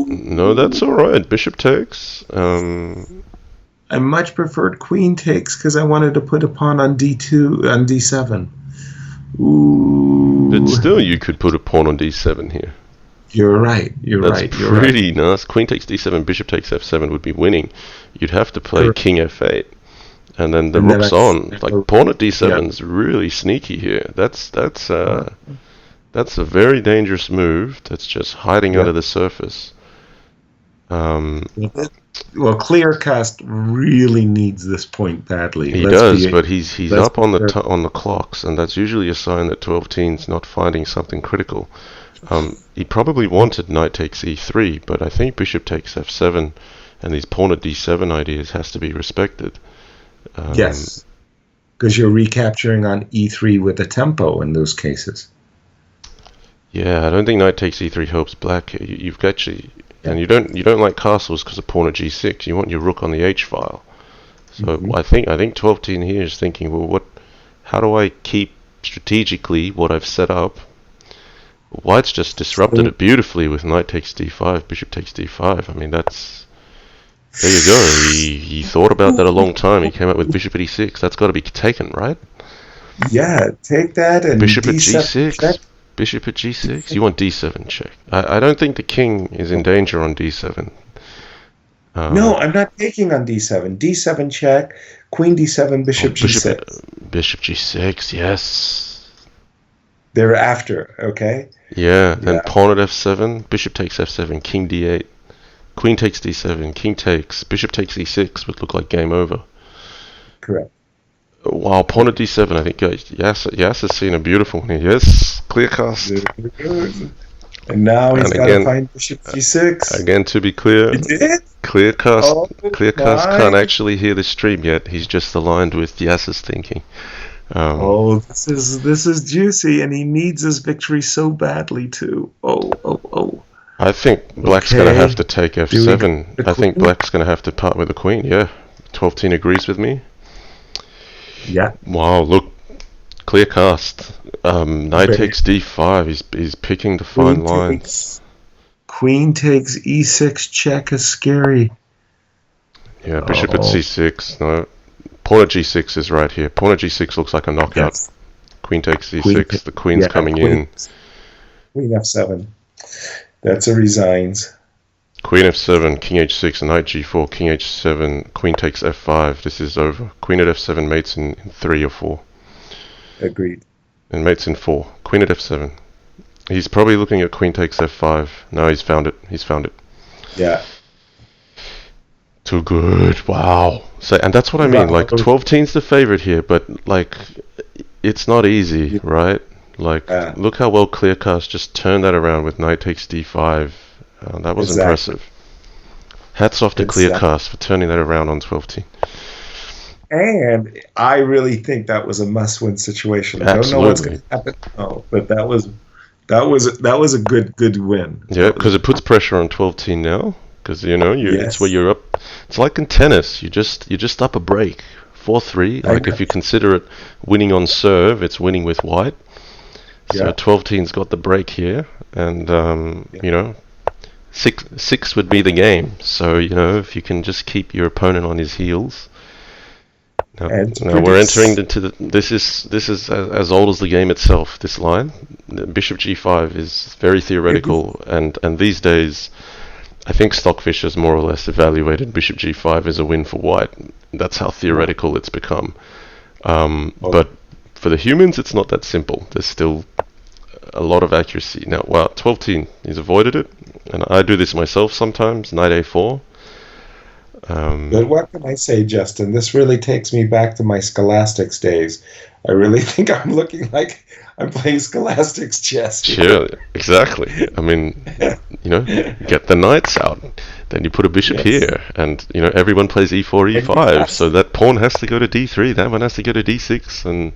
No, that's all right. Bishop takes. I much preferred queen takes because I wanted to put a pawn on d2 on d7. Ooh. But still, you could put a pawn on d7 here. You're right. That's pretty nice. Queen takes d7, bishop takes f7 would be winning. You'd have to play king f8, and then the rook's on. Like pawn at d7 is really sneaky here. That's a very dangerous move. That's just hiding under the surface. Well, Kleerkast really needs this point badly. He does, but he's up on the clocks, and that's usually a sign that 12teen's not finding something critical. He probably wanted knight takes e3, but I think bishop takes f7, and these pawn at d7 ideas has to be respected. Yes, because you're recapturing on e3 with a tempo in those cases. Yeah, I don't think knight takes e3 helps black. You've got and you don't like castles because of pawn at g6. You want your rook on the h file. So I think 12teen here is thinking, well, how do I keep strategically what I've set up? White's just disrupted it beautifully with knight takes d5, bishop takes d5. I mean, there you go. He thought about that a long time. He came up with bishop at e6. That's got to be taken, right? Yeah, take that and bishop at g6. Check. Bishop at g6? You want d7 check. I don't think the king is in danger on d7. No, I'm not taking on d7. d7 check, queen d7, bishop g6. Bishop g6, yes. Thereafter, okay? Yeah, then pawn at f7, bishop takes f7, king d8, queen takes d7, king takes, bishop takes e6 would look like game over. Correct. Wow, pawn at d7, I think Yasser's seen a beautiful one here. Yes, Kleerkast. And now he's got to find bishop g6. Again, to be clear, he did? Kleerkast can't actually hear the stream yet. He's just aligned with Yasser's thinking. This is juicy, and he needs his victory so badly too. I think black's going to have to take f7. I think black's going to have to part with the queen. Yeah, 12teen agrees with me. Yeah. Wow, look, Kleerkast. Knight takes d5. He's picking the fine lines. Queen takes e6 check is scary. Yeah, bishop at c6. No, pawn at g6 is right here. Pawn at g6 looks like a knockout. Yes. Queen takes e6. The queen's coming in. Queen f7. That's a resigns. Queen f7, king h6, knight g4, king h7, queen takes f5. This is over. Queen at f7 mates in 3 or 4. Agreed. And mates in 4. Queen at f7. He's probably looking at queen takes f5. No, he's found it. Yeah. Too good. Wow. So, and that's what I mean. Like 12teen's the favorite here, but like it's not easy, right? Like look how well Kleerkast just turned that around with knight takes d5. That was impressive. Hats off to Kleerkast for turning that around on 12teen. And I really think that was a must-win situation. Absolutely. I don't know what's going to happen. Oh, but that was a good win. Yeah, because it puts pressure on 12teen now. Because it's where you're up. It's like in tennis. You just up a break, 4-3. Like if you consider it winning on serve, it's winning with white. So 12teen's got the break here, and 6 would be the game. So if you can just keep your opponent on his heels. Now we're entering into this is as old as the game itself. This line, bishop g5 is very theoretical, and these days, I think Stockfish has more or less evaluated bishop g5 as a win for white. That's how theoretical it's become. But for the humans, it's not that simple. There's still a lot of accuracy. Now, well, TwelveTeen, he's avoided it, and I do this myself sometimes, knight a4. But what can I say, Justin? This really takes me back to my scholastics days. I really think I'm looking like I'm playing scholastics chess. Sure, exactly. I mean, get the knights out. Then you put a bishop here, and everyone plays e4, e5. So that pawn has to go to d3. That one has to go to d6, and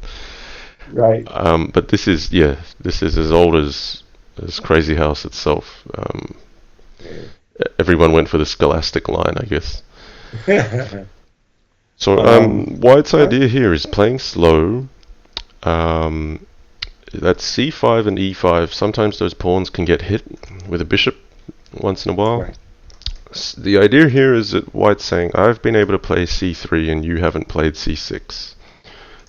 right. But this is as old as Crazy House itself. Everyone went for the scholastic line, I guess. So White's idea here is playing slow. That's c5 and e5. Sometimes those pawns can get hit with a bishop once in a while. Right. The idea here is that White's saying, I've been able to play c3 and you haven't played c6.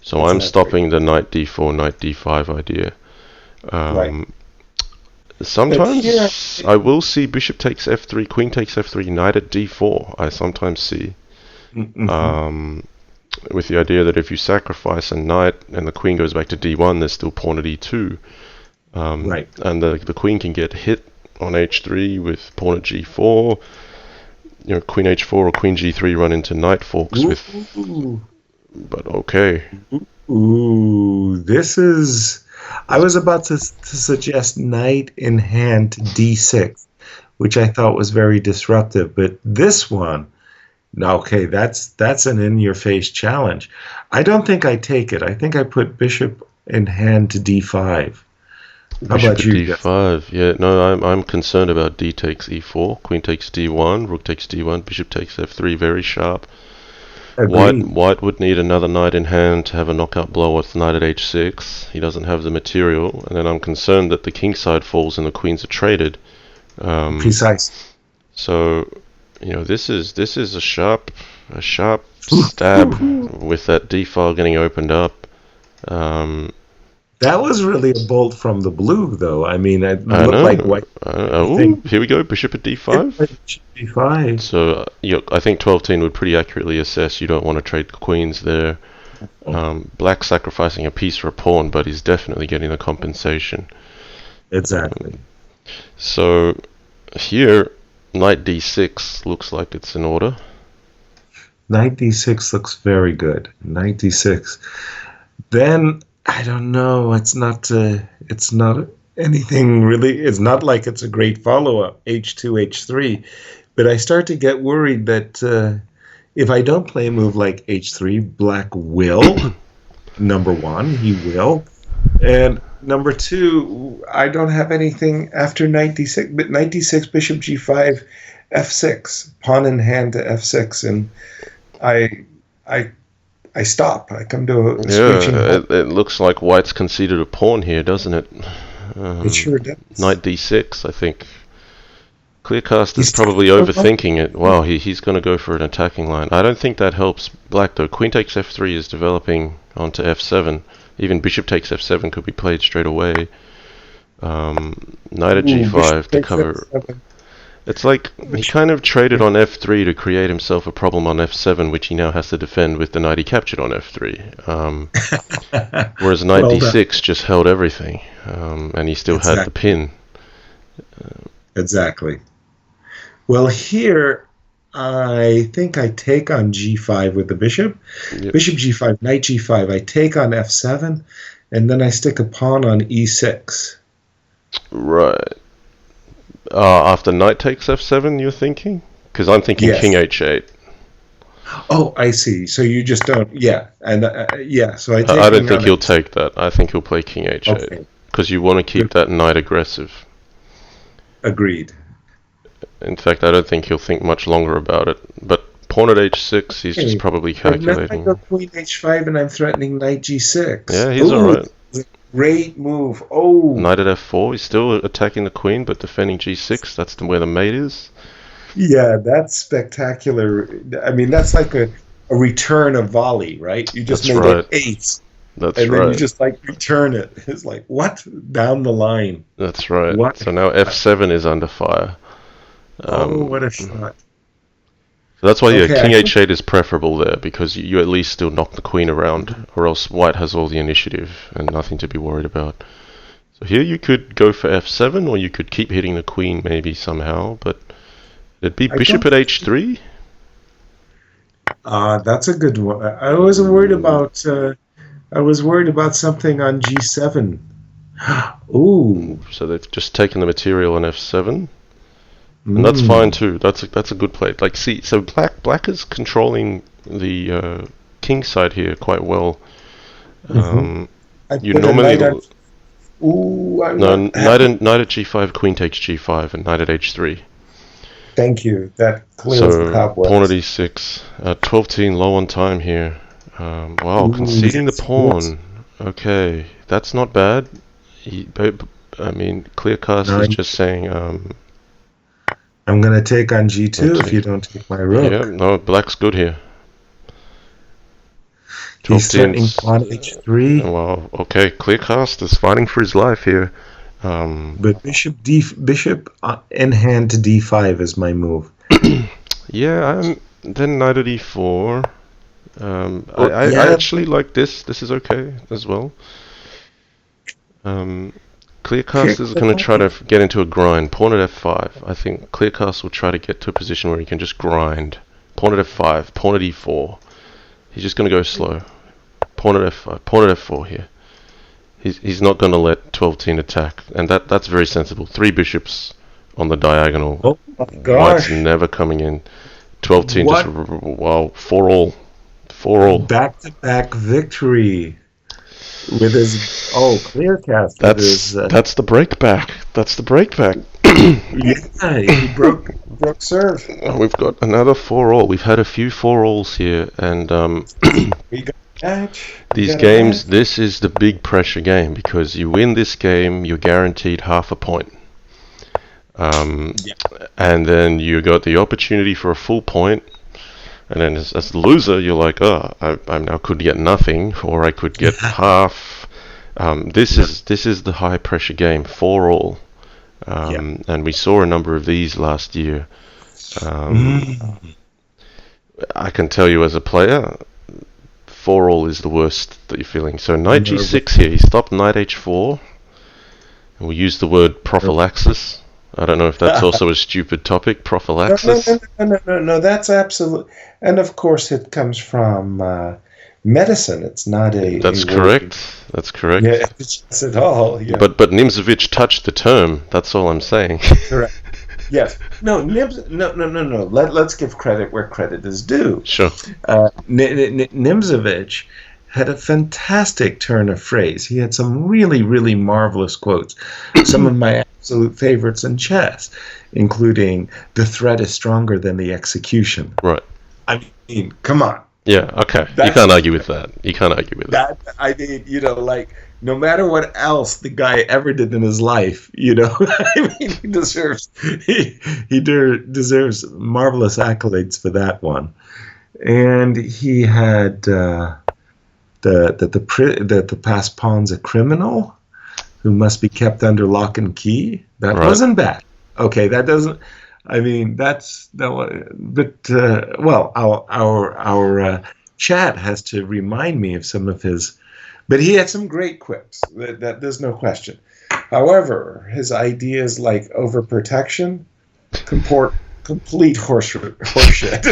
So I'm stopping the knight d4, knight d5 idea. Right. Sometimes I will see bishop takes f3, queen takes f3, knight at d4. I sometimes see. With the idea that if you sacrifice a knight and the queen goes back to d1, there's still pawn at e2. Right. And the queen can get hit on h3 with pawn at g4. Queen h4 or queen g3 run into knight forks with... But okay. Ooh, this is... I was about to suggest knight in hand to d6, which I thought was very disruptive. But this one, okay, that's an in-your-face challenge. I don't think I take it. I think I put bishop in hand to d5. How about you? d5. Yeah, no, I'm concerned about d takes e4, queen takes d1, rook takes d1, bishop takes f3, very sharp. White would need another knight in hand to have a knockout blow with knight at h6. He doesn't have the material, and then I'm concerned that the king side falls and the queens are traded. Precise. So, this is a sharp stab with that d file getting opened up. That was really a bolt from the blue, though. I mean, it looked like White. Here we go, bishop at d5. Bishop d5. So, I think TwelveTeen would pretty accurately assess you don't want to trade queens there. Black sacrificing a piece for a pawn, but he's definitely getting the compensation. Exactly. So, here, knight d6 looks like it's in order. Knight d6 looks very good. Knight d6. Then... I don't know. It's not anything really. It's not like it's a great follow-up, h2, h3. But I start to get worried that if I don't play a move like h3, Black will. Number one, he will. And number two, I don't have anything after knight d6. But knight d6, bishop g5, f6, pawn in hand to f6. And I stop. I come to a screeching halt. It looks like White's conceded a pawn here, doesn't it? It sure does. Knight d6, I think. Kleerkast is probably overthinking it. Wow, he's going to go for an attacking line. I don't think that helps Black, though. Queen takes f3 is developing onto f7. Even bishop takes f7 could be played straight away. Knight at g5 to cover... It's like he kind of traded on f3 to create himself a problem on f7, which he now has to defend with the knight he captured on f3. Whereas knight d6 just held everything, and he still had the pin. Exactly. Well, here I think I take on g5 with the bishop. Yep. Bishop g5, knight g5. I take on f7, and then I stick a pawn on e6. Right. After knight takes f7, you're thinking? Because I'm thinking king h8. Oh, I see. So you just don't... Yeah. And so I take... I don't think he'll take that. I think he'll play king h8. Because you want to keep that knight aggressive. Agreed. In fact, I don't think he'll think much longer about it. But pawn at h6, he's just probably calculating. I go queen h5 and I'm threatening knight g6. Yeah, he's alright. Great move. Oh. Knight at f4. He's still attacking the queen, but defending g6. That's where the mate is. Yeah, that's spectacular. I mean, that's like a return of volley, right? You just made an ace. That's and right. then you just return it. It's like, what? Down the line. That's right. What? So now f7 is under fire. What a shot. So that's why, Okay, King I think H8 is preferable there, because you at least still knock the queen around, or else white has all the initiative and nothing to be worried about. So here you could go for f7, or you could keep hitting the queen maybe somehow, but it'd be I bishop don't at think h3? that's a good one. I was worried about something on G7. Ooh. So they've just taken the material on f7, and that's fine Mm. too. That's a good play. Like, see, so black is controlling the king side here quite well. Hmm. Um, I you put a normally knight on. Ooh, I'm no, not happy. knight at g5, queen takes g5, and knight at h3. Thank you. That clears the So pawn at cobwebs. e6. 12-teen low on time here. Wow, Ooh, conceding the yes, yes. pawn. Okay, that's not bad. I mean, Kleerkast Now is just saying, I'm gonna take on G2 if take. you don't take my Yeah, rook. no, black's good here. He's 12-teen. threatening pawn H3, Wow, okay, Kleerkast is fighting for his life here. Um, but bishop in hand to D5 is my move. yeah, then knight at e4. Well, I yeah, actually like this. This is okay as well. Um, Kleerkast here, is going to try to get into a grind. Pawn at f5. I think Kleerkast will try to get to a position where he can just grind. Pawn at f5. Pawn at e4. He's just going to go slow. Pawn at f5. Pawn at f4 here. He's not going to let 12-teen attack, and that's very sensible. 3 bishops on the diagonal. oh my White's gosh, never coming in. 12-teen just, what wow, 4-all. 4-all. back-to-back victory with his Kleerkast with his That's the breakback. That's the breakback. yeah, he broke serve. We've got another 4-all. We've had a few 4-alls here, and We got a match. We these got a match. games, this is the big pressure game, because you win this game, you're guaranteed half a point. Yeah. And then you got the opportunity for a full point, and then as the loser, you're like, oh, I now could get nothing, or I could get half. This is the high pressure game, 4-all. Yeah. And we saw a number of these last year. I can tell you as a player, 4-all is the worst that you're feeling. So knight Nervous. g6 here, he stopped knight h4, and we use the word prophylaxis. I don't know if that's also a stupid topic, prophylaxis. No. That's absolute. And of course, it comes from medicine. It's not That's a word. correct. That's correct. Yeah, it's at all. Yeah, But Nimzovich touched the term. That's all I'm saying. correct. Yes. No, no. Let's give credit where credit is due. Sure. Nimzovich had a fantastic turn of phrase. He had some really, really marvelous quotes. Some of my absolute favorites in chess, including "The threat is stronger than the execution." Right. I mean, come on. Yeah. Okay. You That's can't argue with that. You can't argue with that. that. I mean, like no matter what else the guy ever did in his life, I mean, he deserves marvelous accolades for that one. And he had the passed pawn's a criminal who must be kept under lock and key. That Right. wasn't bad. Okay, that doesn't. I mean, but well, our chat has to remind me of some of his. But he had some great quips. That there's no question. However, his ideas like overprotection, complete horseshit.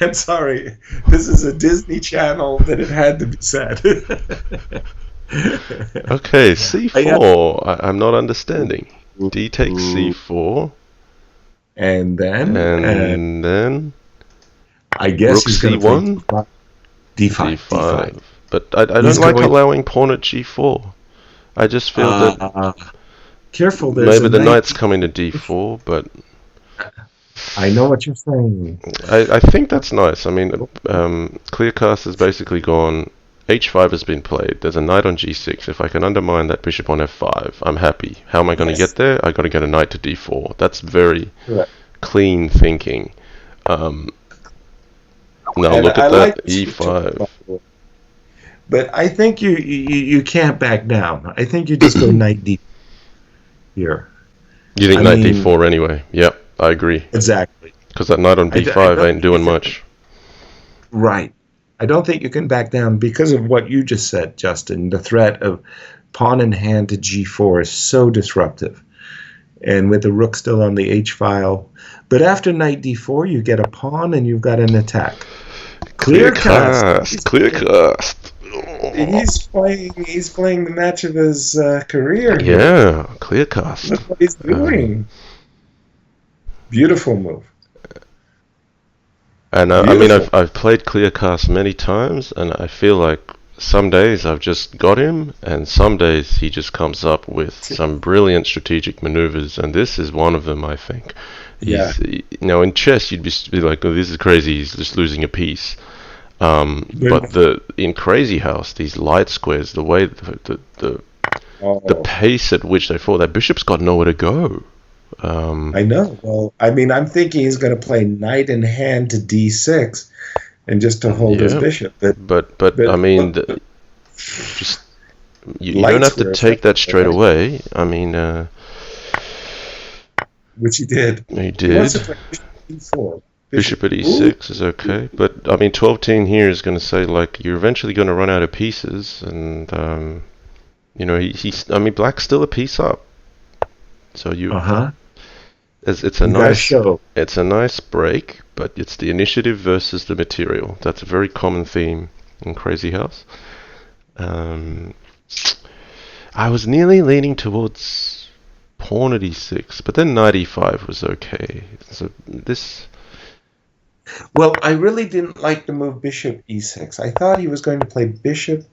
I'm sorry. This is a Disney Channel, that it had to be said. Okay. c4. I'm not understanding. D takes c4, And then, and then I guess rook he's going to play c1, D5. d5. But I don't He's like going. allowing pawn at g4. I just feel that Careful, there's maybe a the knight. knight's coming to d4, but I know what you're saying. I think that's nice. I mean, Kleerkast has basically gone. H5 has been played. There's a knight on g6. If I can undermine that bishop on f5, I'm happy. How am I going to Yes. get there? I got to get a knight to d4. That's very Correct. clean thinking. Now And look I at like that what you talked e5. about. But I think you can't back down. I think you just go knight D here. You think I knight mean, d4 anyway? Yep. I agree. Exactly. Because that knight on I b5 don't ain't think doing you can, much. right. I don't think you can back down because of what you just said, Justin. The threat of pawn in hand to g4 is so disruptive. And with the rook still on the h file. But after knight d4, you get a pawn and you've got an attack. Kleerkast. Kleerkast. He's playing the match of his career here. Yeah, Kleerkast. Look what he's doing. Beautiful move. And I mean, Beautiful. I've played Kleerkast many times, and I feel like some days I've just got him, and some days he just comes up with some brilliant strategic maneuvers, and this is one of them, I think. Yeah. In chess you'd be like, oh, this is crazy, he's just losing a piece. But in Crazy House, these light squares, the way the pace at which they fall, that bishop's got nowhere to go. I know. Well, I mean, I'm thinking he's going to play knight in hand to d6, and just to hold his bishop. But I mean, you don't have to take that straight away. I mean, which he did. He did. He wants to play bishop e4. Bishop at e6 is okay, but I mean, TwelveTeen here is going to say like you're eventually going to run out of pieces, and I mean, black's still a piece up, so you. It's a nice break, but it's the initiative versus the material. That's a very common theme in Crazy House. I was nearly leaning towards pawn at e6, but then knight e5 was okay. So this. Well, I really didn't like the move bishop e6. I thought he was going to play bishop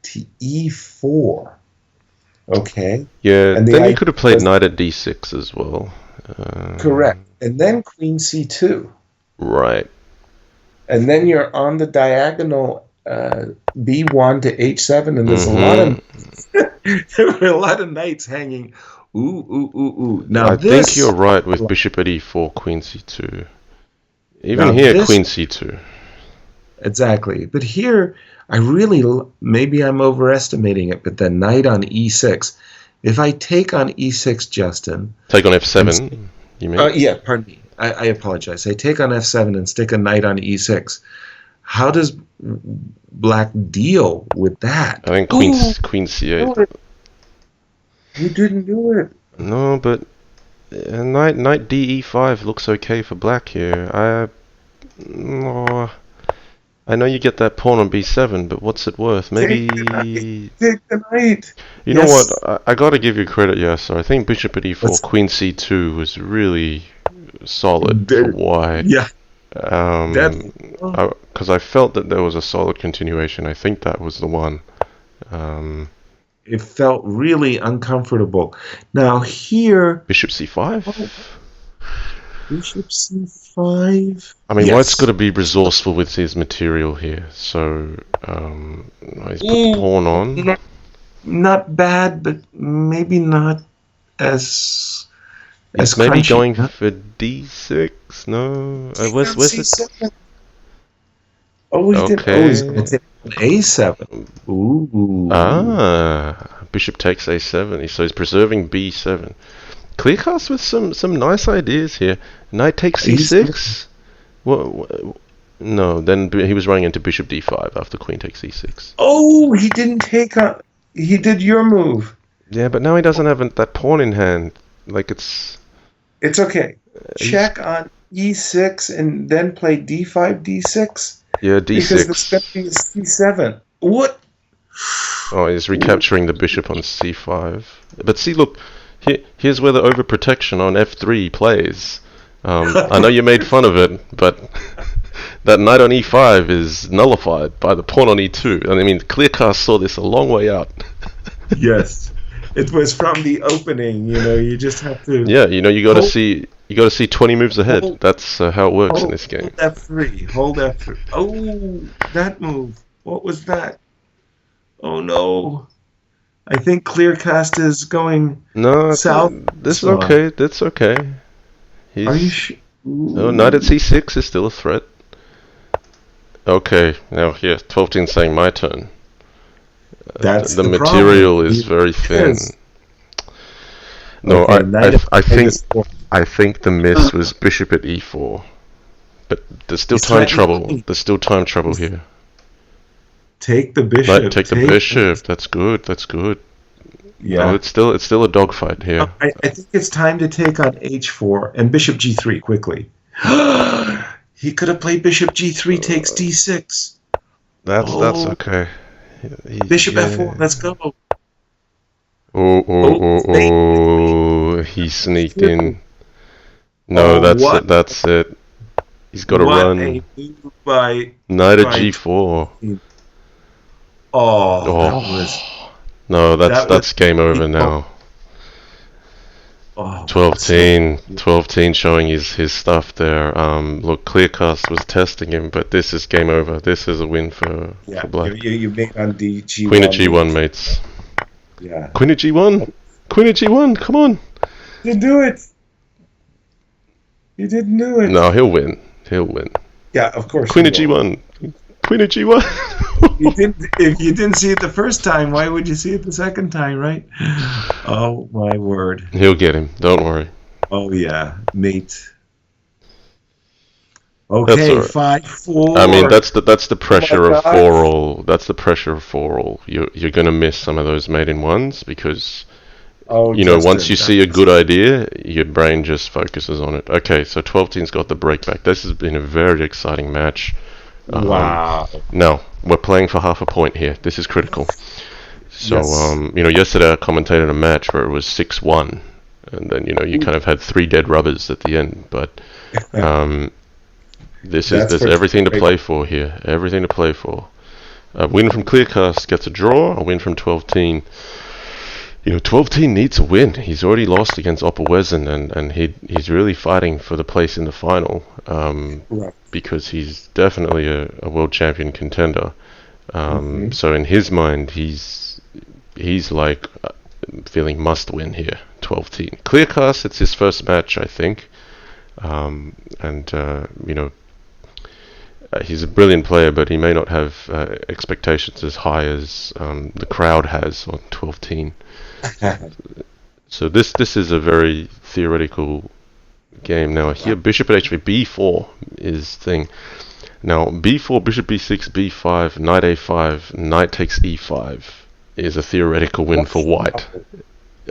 to e4. Okay. Yeah, and then you could have played knight at d6 as well. Correct. And then queen c2. Right. And then you're on the diagonal b1 to h7, and there's there were a lot of knights hanging. Ooh. Now I think you're right with bishop at e4, queen c2. Even here, queen c2. Exactly. But here, maybe I'm overestimating it, but the knight on e6. If I take on e6, Justin... Take on f7, you mean? Yeah, pardon me. I apologize. I take on f7 and stick a knight on e6. How does black deal with that? I think queen c8. You didn't do it. No, but knight de5 looks okay for black here. I know you get that pawn on b7, but what's it worth? Maybe... Take the knight. You know what? I gotta give you credit, Yasser. I think bishop at e4, queen c2 was really solid for white. Yeah. Because I felt that there was a solid continuation. I think that was the one. It felt really uncomfortable. Now here... Bishop c5? Bishop c5. I mean, white's got to be resourceful with his material here. So, he's put pawn on. Not bad, but maybe not as maybe crunchy, going for d6. No, where's it? Oh, he did. Oh, he's going to take a7. Ooh. Bishop takes a7. So he's preserving b7. Kleerkast with some nice ideas here. Knight takes c6. No, then he was running into bishop d5 after queen takes e6. Oh, he didn't take on... He did your move. Yeah, but now he doesn't have that pawn in hand. Like it's okay. Check on e6 and then play d5, d6. Yeah, d6. Because the going is c7. What? Oh, he's recapturing the bishop on c5. But see, look, here's where the overprotection on f3 plays. I know you made fun of it, but that knight on e5 is nullified by the pawn on e2. And I mean, Kleerkast saw this a long way out. Yes, it was from the opening. You just have to. Yeah, you got to see 20 moves ahead. That's how it works in this game. Hold F3. Oh, that move. What was that? Oh no. I think Kleerkast is going south. This is okay. That's okay. Are you sure? Oh, knight at c6 is still a threat. Okay, now here, 12-10 saying my turn. That's the material is very thin. No, okay, I think I think the miss was bishop at e4. But there's still He's time threatening trouble. queen. There's still time trouble here. Take the Like, bishop. take the bishop. That's good. That's good. No, Yeah. it's still a dogfight here. I think it's time to take on h4 and bishop g3 quickly. He could have played bishop g3 takes d6. That's okay. Bishop yeah. f4. Let's go. He sneaked in. No, Oh, what? that's it. He's got to What run. a move by Knight at by- g4. Oh, that Oh. was. No, That that's game over oh. now. Oh, 12-teen showing his stuff there. Look, Kleerkast was testing him, but this is game over. This is a win for black. You made on g1. Queen at g1, mates. Yeah. Queen at g1. Queen at g1. Come on. You didn't do it. You didn't do it. No, he'll win. He'll win. Yeah, of course. Queen at g1. Queen at g1. If you didn't see it the first time, why would you see it the second time, right? Oh my word. He'll get him. Don't worry. Oh yeah, mate. Okay, That's 5-4. I mean, that's the pressure of God. 4-all. That's the pressure of 4-all. You're gonna miss some of those mate in ones because once you see a good idea, your brain just focuses on it. Okay, so 12-teen's got the breakback. This has been a very exciting match. Wow. Now we're playing for half a point here. This is critical. So Yes. yesterday I commentated a match where it was 6-1, and then you kind of had 3 dead rubbers at the end. But there's everything to play for here. Everything to play for. A win from Kleerkast gets a draw. A win from 12-teen. 12-teen needs a win. He's already lost against Opperwesen, and he's really fighting for the place in the final, Right. because he's definitely a world champion contender. So in his mind, he's like feeling must win here. 12-teen. Kleerkast, it's his first match, I think, he's a brilliant player, but he may not have expectations as high as the crowd has on 12-teen. So this is a very theoretical game. Now here, bishop at h3, b4 is thing. Now b4, bishop b6, b5, knight a5, knight takes e5 is a theoretical win for white.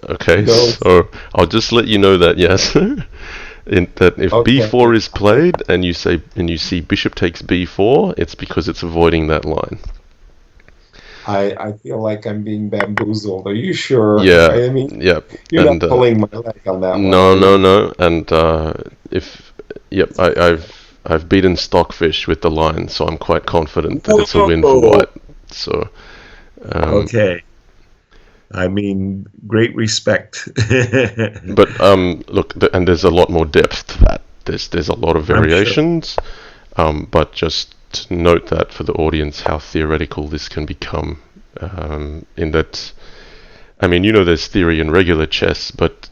Okay, so I'll just let you know that, yes. That if b4 is played and you see bishop takes b4, it's because it's avoiding that line. I feel like I'm being bamboozled. Are you sure? Yeah. I mean, Yep. you're not pulling my leg on that one. No. And I've beaten Stockfish with the line, so I'm quite confident that it's a win for white. So. Okay. I mean, great respect. But look, and there's a lot more depth to that. There's a lot of variations, but just to note that for the audience, how theoretical this can become. In that, I mean, there's theory in regular chess, but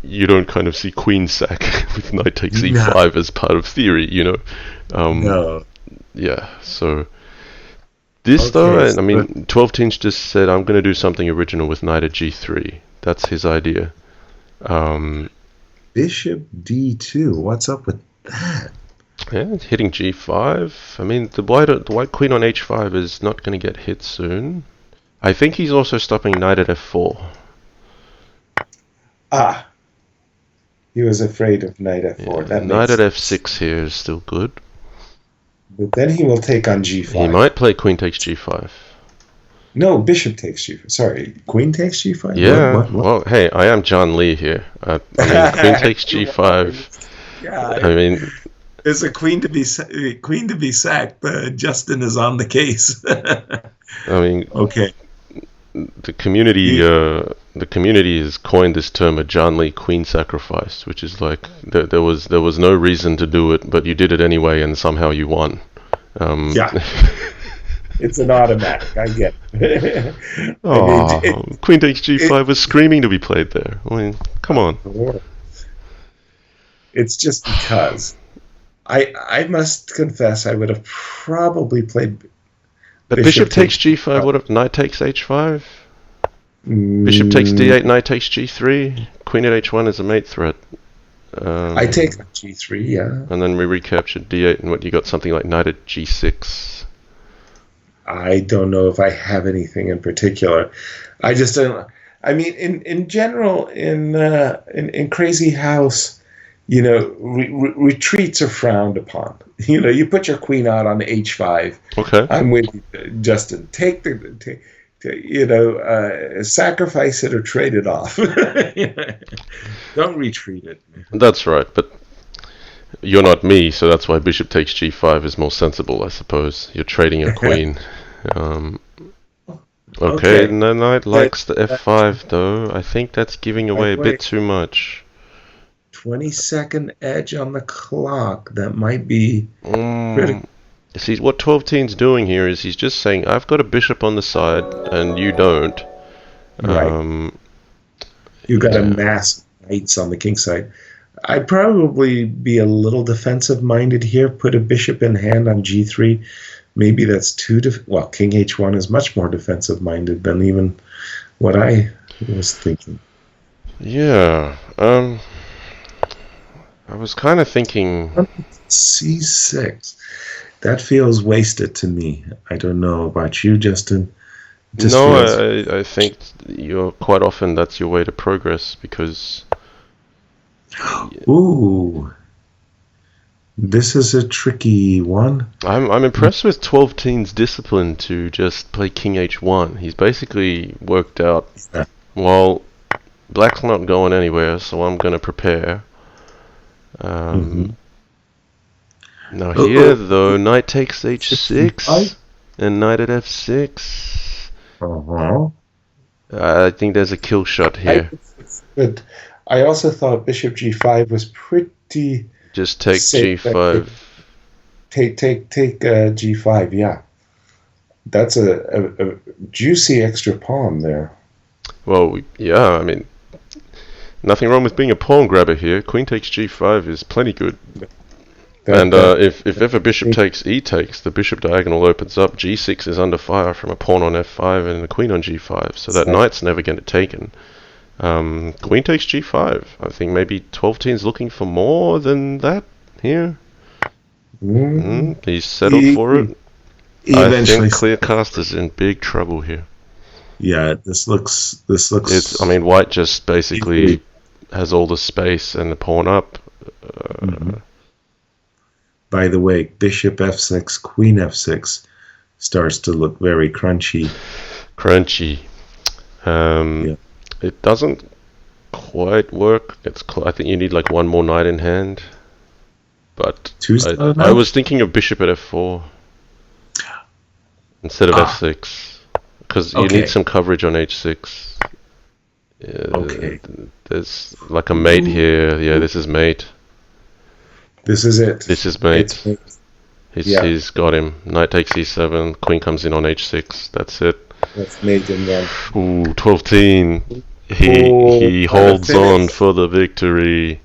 you don't kind of see queen sack with knight takes e5 as part of theory. No. Yeah. So. This though, I mean, 12-teen's just said, I'm going to do something original with knight at g3. That's his idea. Bishop d2. What's up with that? Yeah, hitting g5. I mean, the white queen on h5 is not going to get hit soon. I think he's also stopping knight at f4. He was afraid of knight f4. Yeah, knight at f6 here is still good. But then he will take on g5. He might play queen takes g5. No, bishop takes g5. Sorry, queen takes g5? Yeah, What? well, hey, I am John Lee here. I mean, queen takes g5. Yeah, I mean... There's a queen to be sacked. Justin is on the case. I mean... Okay. The community has coined this term a John Lee queen sacrifice, which is like there was no reason to do it, but you did it anyway, and somehow you won. Yeah, it's an automatic. I get it. Queen takes g5 was screaming to be played there. I mean, come on. It's just because I must confess I would have probably played. But bishop takes g5, what if knight takes h5? Bishop takes d8, knight takes g3. Queen at h1 is a mate threat. I take G3, yeah. And then we recaptured D8, and what you got? Something like knight at G6. I don't know if I have anything in particular. I just don't. I mean, in general, in Crazy House, retreats are frowned upon. You put your queen out on H5. Okay. I'm with you, Justin. Sacrifice it or trade it off. Don't retreat it. That's right, but you're not me, so that's why bishop takes G5 is more sensible, I suppose. You're trading your queen. Okay, and the knight likes the F5, though. I think that's giving away a bit too much. 20-second edge on the clock. That might be critical. See, what TwelveTeen's doing here is he's just saying, I've got a bishop on the side, and you don't. Right. You got a mass knights on the king side. I'd probably be a little defensive-minded here. Put a bishop in hand on G3. Maybe that's too... King H1 is much more defensive-minded than even what I was thinking. Yeah. I was kind of thinking... C6. That feels wasted to me. I don't know about you, Justin. I think you're quite often that's your way to progress because... Ooh. This is a tricky one. I'm impressed with TwelveTeen's discipline to just play King H1. He's basically worked out, well, black's not going anywhere, so I'm going to prepare. Now here, though, knight takes H6 and knight at F6. I think there's a kill shot here. But I also thought bishop G5 was pretty... Just take G5. Take G5, yeah. That's a juicy extra pawn there. Well, yeah, I mean, nothing wrong with being a pawn grabber here. Queen takes G5 is plenty good. If ever bishop takes E takes, the bishop diagonal opens up. G6 is under fire from a pawn on F5 and a queen on G5, so that knight's never going to taken. Queen takes G5. I think maybe TwelveTeen's looking for more than that here. He's settled for it. I think Kleerkast is in big trouble here. Yeah, this looks. White just basically has all the space and the pawn up. By the way, bishop F6, queen F6 starts to look very crunchy. It doesn't quite work. I think you need like one more knight in hand. But I was thinking of bishop at F4 instead of F6 because you need some coverage on H6. There's like a mate here. Yeah, this is mate. This is it. This is mate. He's got him. Knight takes E7. Queen comes in on H6. That's it. That's mate in there. Ooh, 12-10. He holds on for the victory.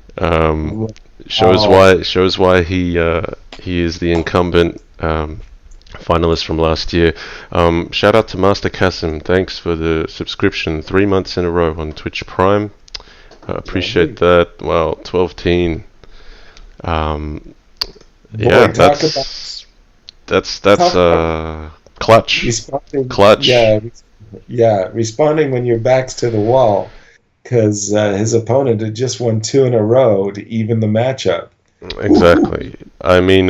Shows why he is the incumbent finalist from last year. Shout out to Master Kasim. Thanks for the subscription 3 months in a row on Twitch Prime. Appreciate that. Well, 12-10. That's clutch. Clutch. Yeah, responding when your back's to the wall, because his opponent had just won 2 in a row to even the matchup. Exactly. I mean,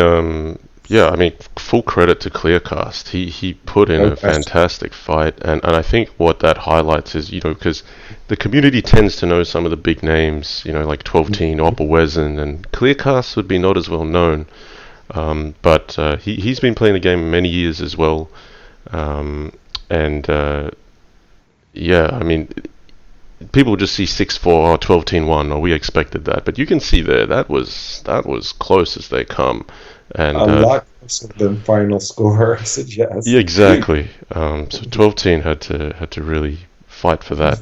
full credit to Kleerkast. He put in a fantastic fight, and I think what that highlights is, because the community tends to know some of the big names, like 12-10, Opperwezen, and Kleerkast would be not as well known. But he's been playing the game many years as well. People just see 6-4 or 12-10-1, or we expected that, but you can see there that was close as they come, and a lot closer than final score suggests. Yeah, exactly. So 12-10 had to really fight for that.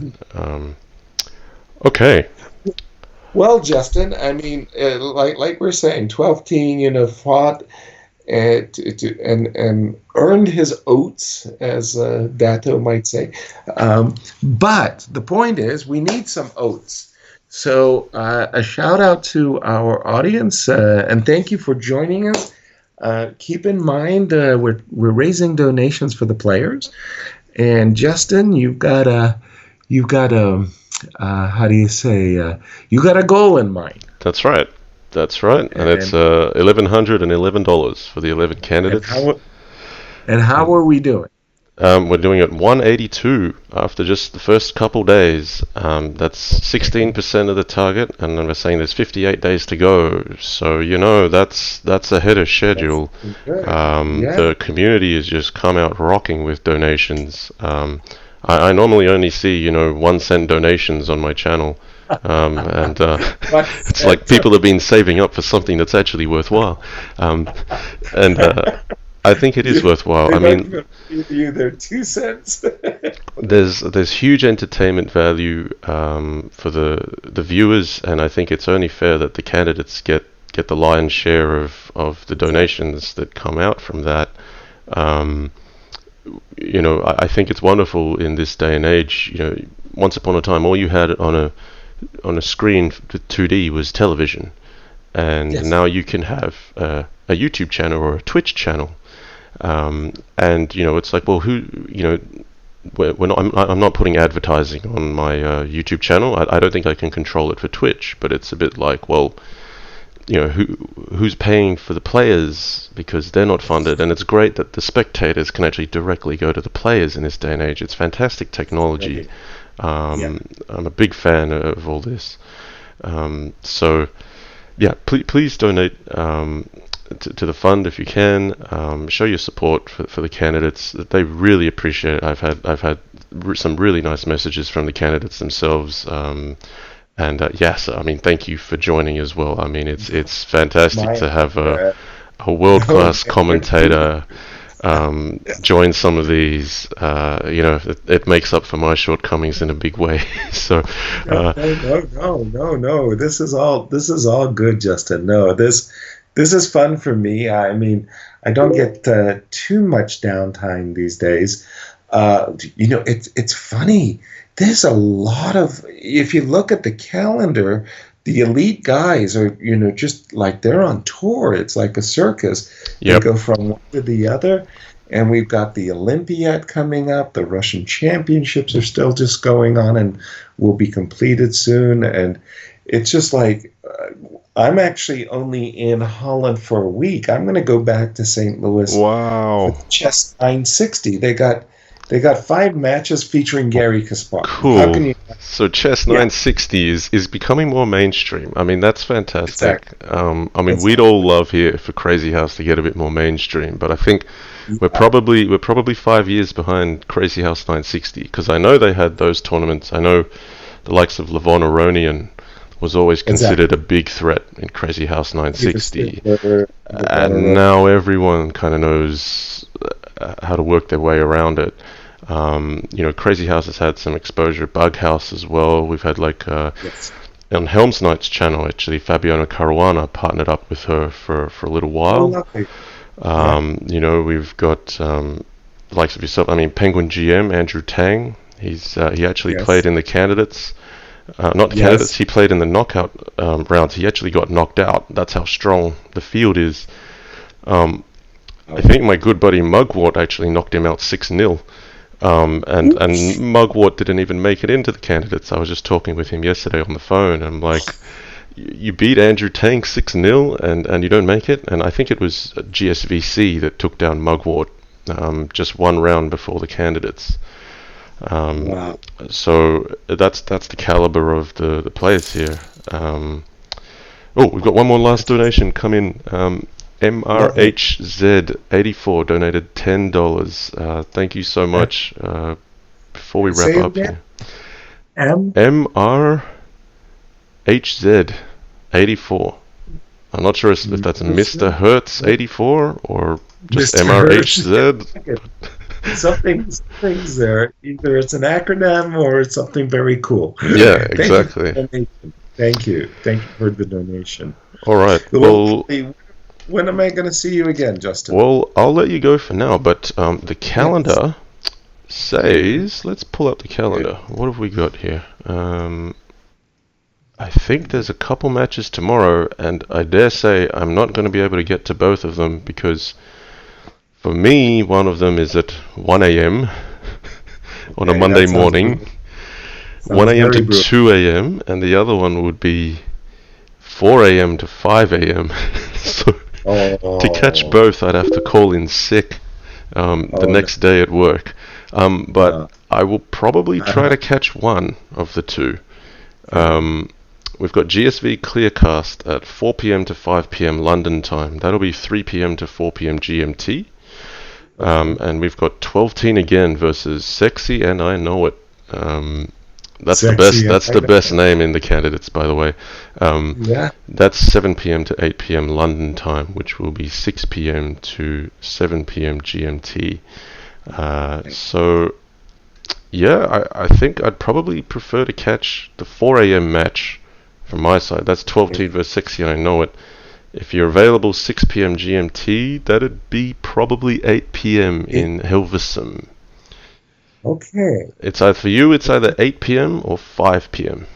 Okay. Well, Justin, I mean, like we're saying, 12-10, fought and earned his oats, as Dato might say. But the point is, we need some oats. So, a shout out to our audience, and thank you for joining us. Keep in mind, we're raising donations for the players. And Justin, you've got a how do you say, you got a goal in mind. That's right. That's right. And it's And $1,111 for the 11 and candidates. how And are we doing? we're doing it 182 after just the first couple days. That's 16% of the target, and then we're saying there's 58 days to go. So that's ahead of That's schedule. good. Yeah. The community has just come out rocking with donations. I normally only see 1 cent donations on my channel, and But it's like people have been saving up for something that's actually worthwhile, and I think it is worthwhile. they I don't mean, even give you their 2 cents. there's huge entertainment value for the viewers, and I think it's only fair that the candidates get the lion's share of the donations that come out from that. Um, I think it's wonderful in this day and age. Once upon a time, all you had on a screen with 2D was television, and Yes. now you can have a YouTube channel or a Twitch channel. And it's like, well, who, we're not. I'm not putting advertising on my YouTube channel. I don't think I can control it for Twitch, but it's a bit like, well, who's paying for the players because they're not funded, and it's great that the spectators can actually directly go to the players in this day and age. It's fantastic technology. Right. Yeah. I'm a big fan of all this. So yeah, please donate to the fund if you can. Show your support for the candidates. They really appreciate it. I've had some really nice messages from the candidates themselves. And Yasser, I mean, thank you for joining as well. I mean, it's fantastic My to have uh, a world no, class commentator join some of these. It makes up for my shortcomings in a big way. So, no, uh, no, no, no, no, no. This is all good, Justin. No, this is fun for me. I mean, I don't get too much downtime these days. It's funny. There's a lot of, if you look at the calendar, the elite guys are, just like they're on tour. It's like a circus. They yep, go from one to the other. And we've got the Olympiad coming up. The Russian championships are still just going on and will be completed soon. And it's just like, I'm actually only in Holland for a week. I'm going to go back to St. Louis for wow, the Chess 960. They got 5 matches featuring Gary Kasparov. How can cool. you? So Chess Yeah, 960 is becoming more mainstream. I mean, that's fantastic. exactly. I mean, we'd Exactly. all love here for Crazy House to get a bit more mainstream, but I think we're Yeah, probably 5 years behind Crazy House 960 because I know they had those tournaments. I know the likes of Levon Aronian was always considered exactly. a big threat in Crazy House Peter 960, Stigler, and Bonner. now everyone kind of knows how to work their way around it. Crazy House has had some exposure. Bug House as well. We've had like Yes. on Helm's Knight's channel actually, Fabiana Caruana partnered up with her for a little Oh, while. lovely. Yeah. We've got the likes of yourself. I mean, Penguin GM Andrew Tang. He actually played Yes. in the candidates. Not the candidates. Yes. He played in the knockout rounds. He actually got knocked out. That's how strong the field is. Um, I Okay. think my good buddy Mugwort actually knocked him out 6-0. And Mugwort didn't even make it into the candidates. I was just talking with him yesterday on the phone. I'm like, you beat Andrew Tang 6-0 and you don't make it? And I think it was GSVC that took down Mugwort just 1 round before the candidates. Um, Wow. so that's the caliber of the players here. We've got one more last donation come in. Lovely. MRHZ84 donated $10. Thank you so Uh, much. Before we wrap Say it up again. here, M. MRHZ84. I'm not sure if that's Mr. Hertz 84 or just Mr. Hirsch. MRHZ. Something's there. Either it's an acronym or it's something very cool. Yeah, Thank you for the exactly. donation. Thank you. Thank you for the donation. All right. Well, when am I going to see you again, Justin? I'll let you go for now. But the Yes. calendar says, let's pull up the calendar. What have we got here? I think there's a couple matches tomorrow, and I dare say I'm not going to be able to get to both of them because for me, one of them is at 1 a.m. on a Monday morning, brutal. 1 Sounds a.m. very to brutal. 2 a.m., and the other one would be 4 a.m. to 5 a.m. So to catch Oh, both, I'd have to call in sick the oh, next day at work. But no. I will probably try Uh-huh. to catch one of the two. We've got GSV Kleerkast at 4 p.m. to 5 p.m. London time. That'll be 3 p.m. to 4 p.m. GMT. Okay. And we've got 12Teen again versus Sexy, and I know it. That's the best. Sexy and That's I the best know. name in the candidates, by the way. Yeah. That's 7 p.m. to 8 p.m. London time, which will be 6 p.m. to 7 p.m. GMT. So yeah, I think I'd probably prefer to catch the 4 a.m. match from my side. That's 12Teen versus Sexy, and I know it. If you're available 6 p.m. GMT, that'd be probably 8 p.m. in Hilversum. Okay. It's either for you, it's either 8 p.m. or 5 p.m.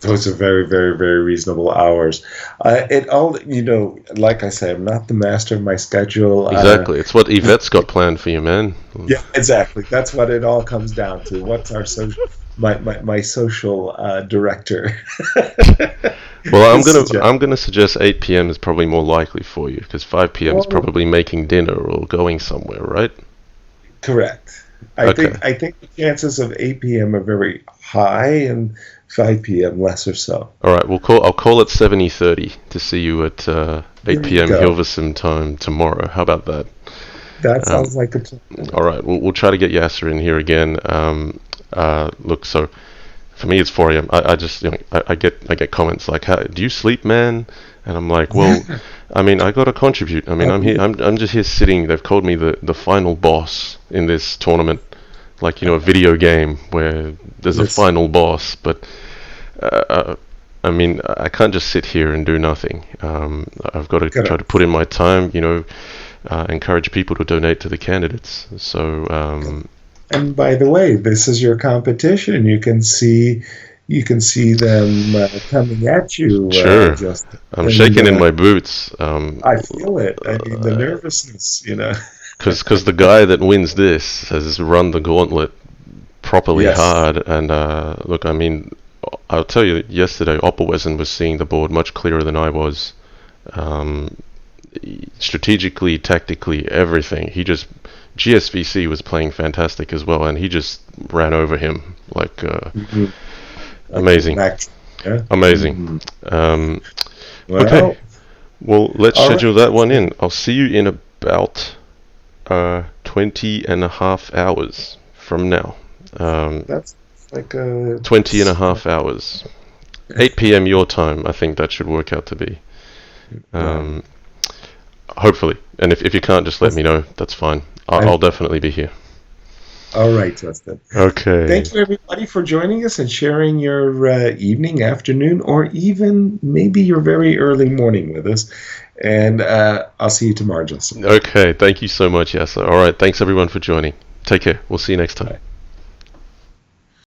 Those are very, very, very reasonable hours. It all, like I say, I'm not the master of my schedule. Exactly. It's what Yvette's got planned for you, man. Yeah, exactly. That's what it all comes down to. What's our my social director Well, suggest? I'm gonna suggest 8 p.m. is probably more likely for you because 5 p.m. is Well, probably making dinner or going somewhere, right? correct. Okay. I think the chances of 8 p.m. are very high and 5 p.m. less or so. All right. I'll call it 70:30 to see you at There 8 you p.m. go. Hilversum time tomorrow. How about that? That Um, sounds like a plan. all right. We'll try to get Yasser in here again. Look, so for me it's 4 a.m. I just I get comments like, "Do you sleep, man?" And I'm like, well, I mean, I got to contribute. I mean, I'm here. I'm just here sitting. They've called me the final boss in this tournament, like a video game where there's a Yes, final boss. But I mean, I can't just sit here and do nothing. I've got to try to put correct. in my time. Encourage people to donate to the candidates. So And by the way, this is your competition. You can see them coming at you. sure. Just I'm and shaking in my boots. I feel it. I mean, the nervousness. Because the guy that wins this has run the gauntlet properly Yes. hard. And look, I mean, I'll tell you, yesterday Opperwesen was seeing the board much clearer than I was. Um, Strategically, tactically, everything. GSVC was playing fantastic as well, and he just ran over him like Mhm. Like amazing, Max. Yeah. amazing. Mhm. Um, okay, Well, well, let's all schedule that one right. in. I'll see you in about 20 and a half hours from now. Um, That's like a 20 and a half hours. 8 p.m. your time, I think that should work out to be. right. Um, Hopefully. And if you can't, just let me know. That's fine. I'll I, definitely be here. all right, Justin. Okay. Thank you, everybody, for joining us and sharing your evening, afternoon, or even maybe your very early morning with us. And I'll see you tomorrow, Justin. Okay. Thank you so much, Yasser. All right. Thanks, everyone, for joining. Take care. We'll see you next time. Bye.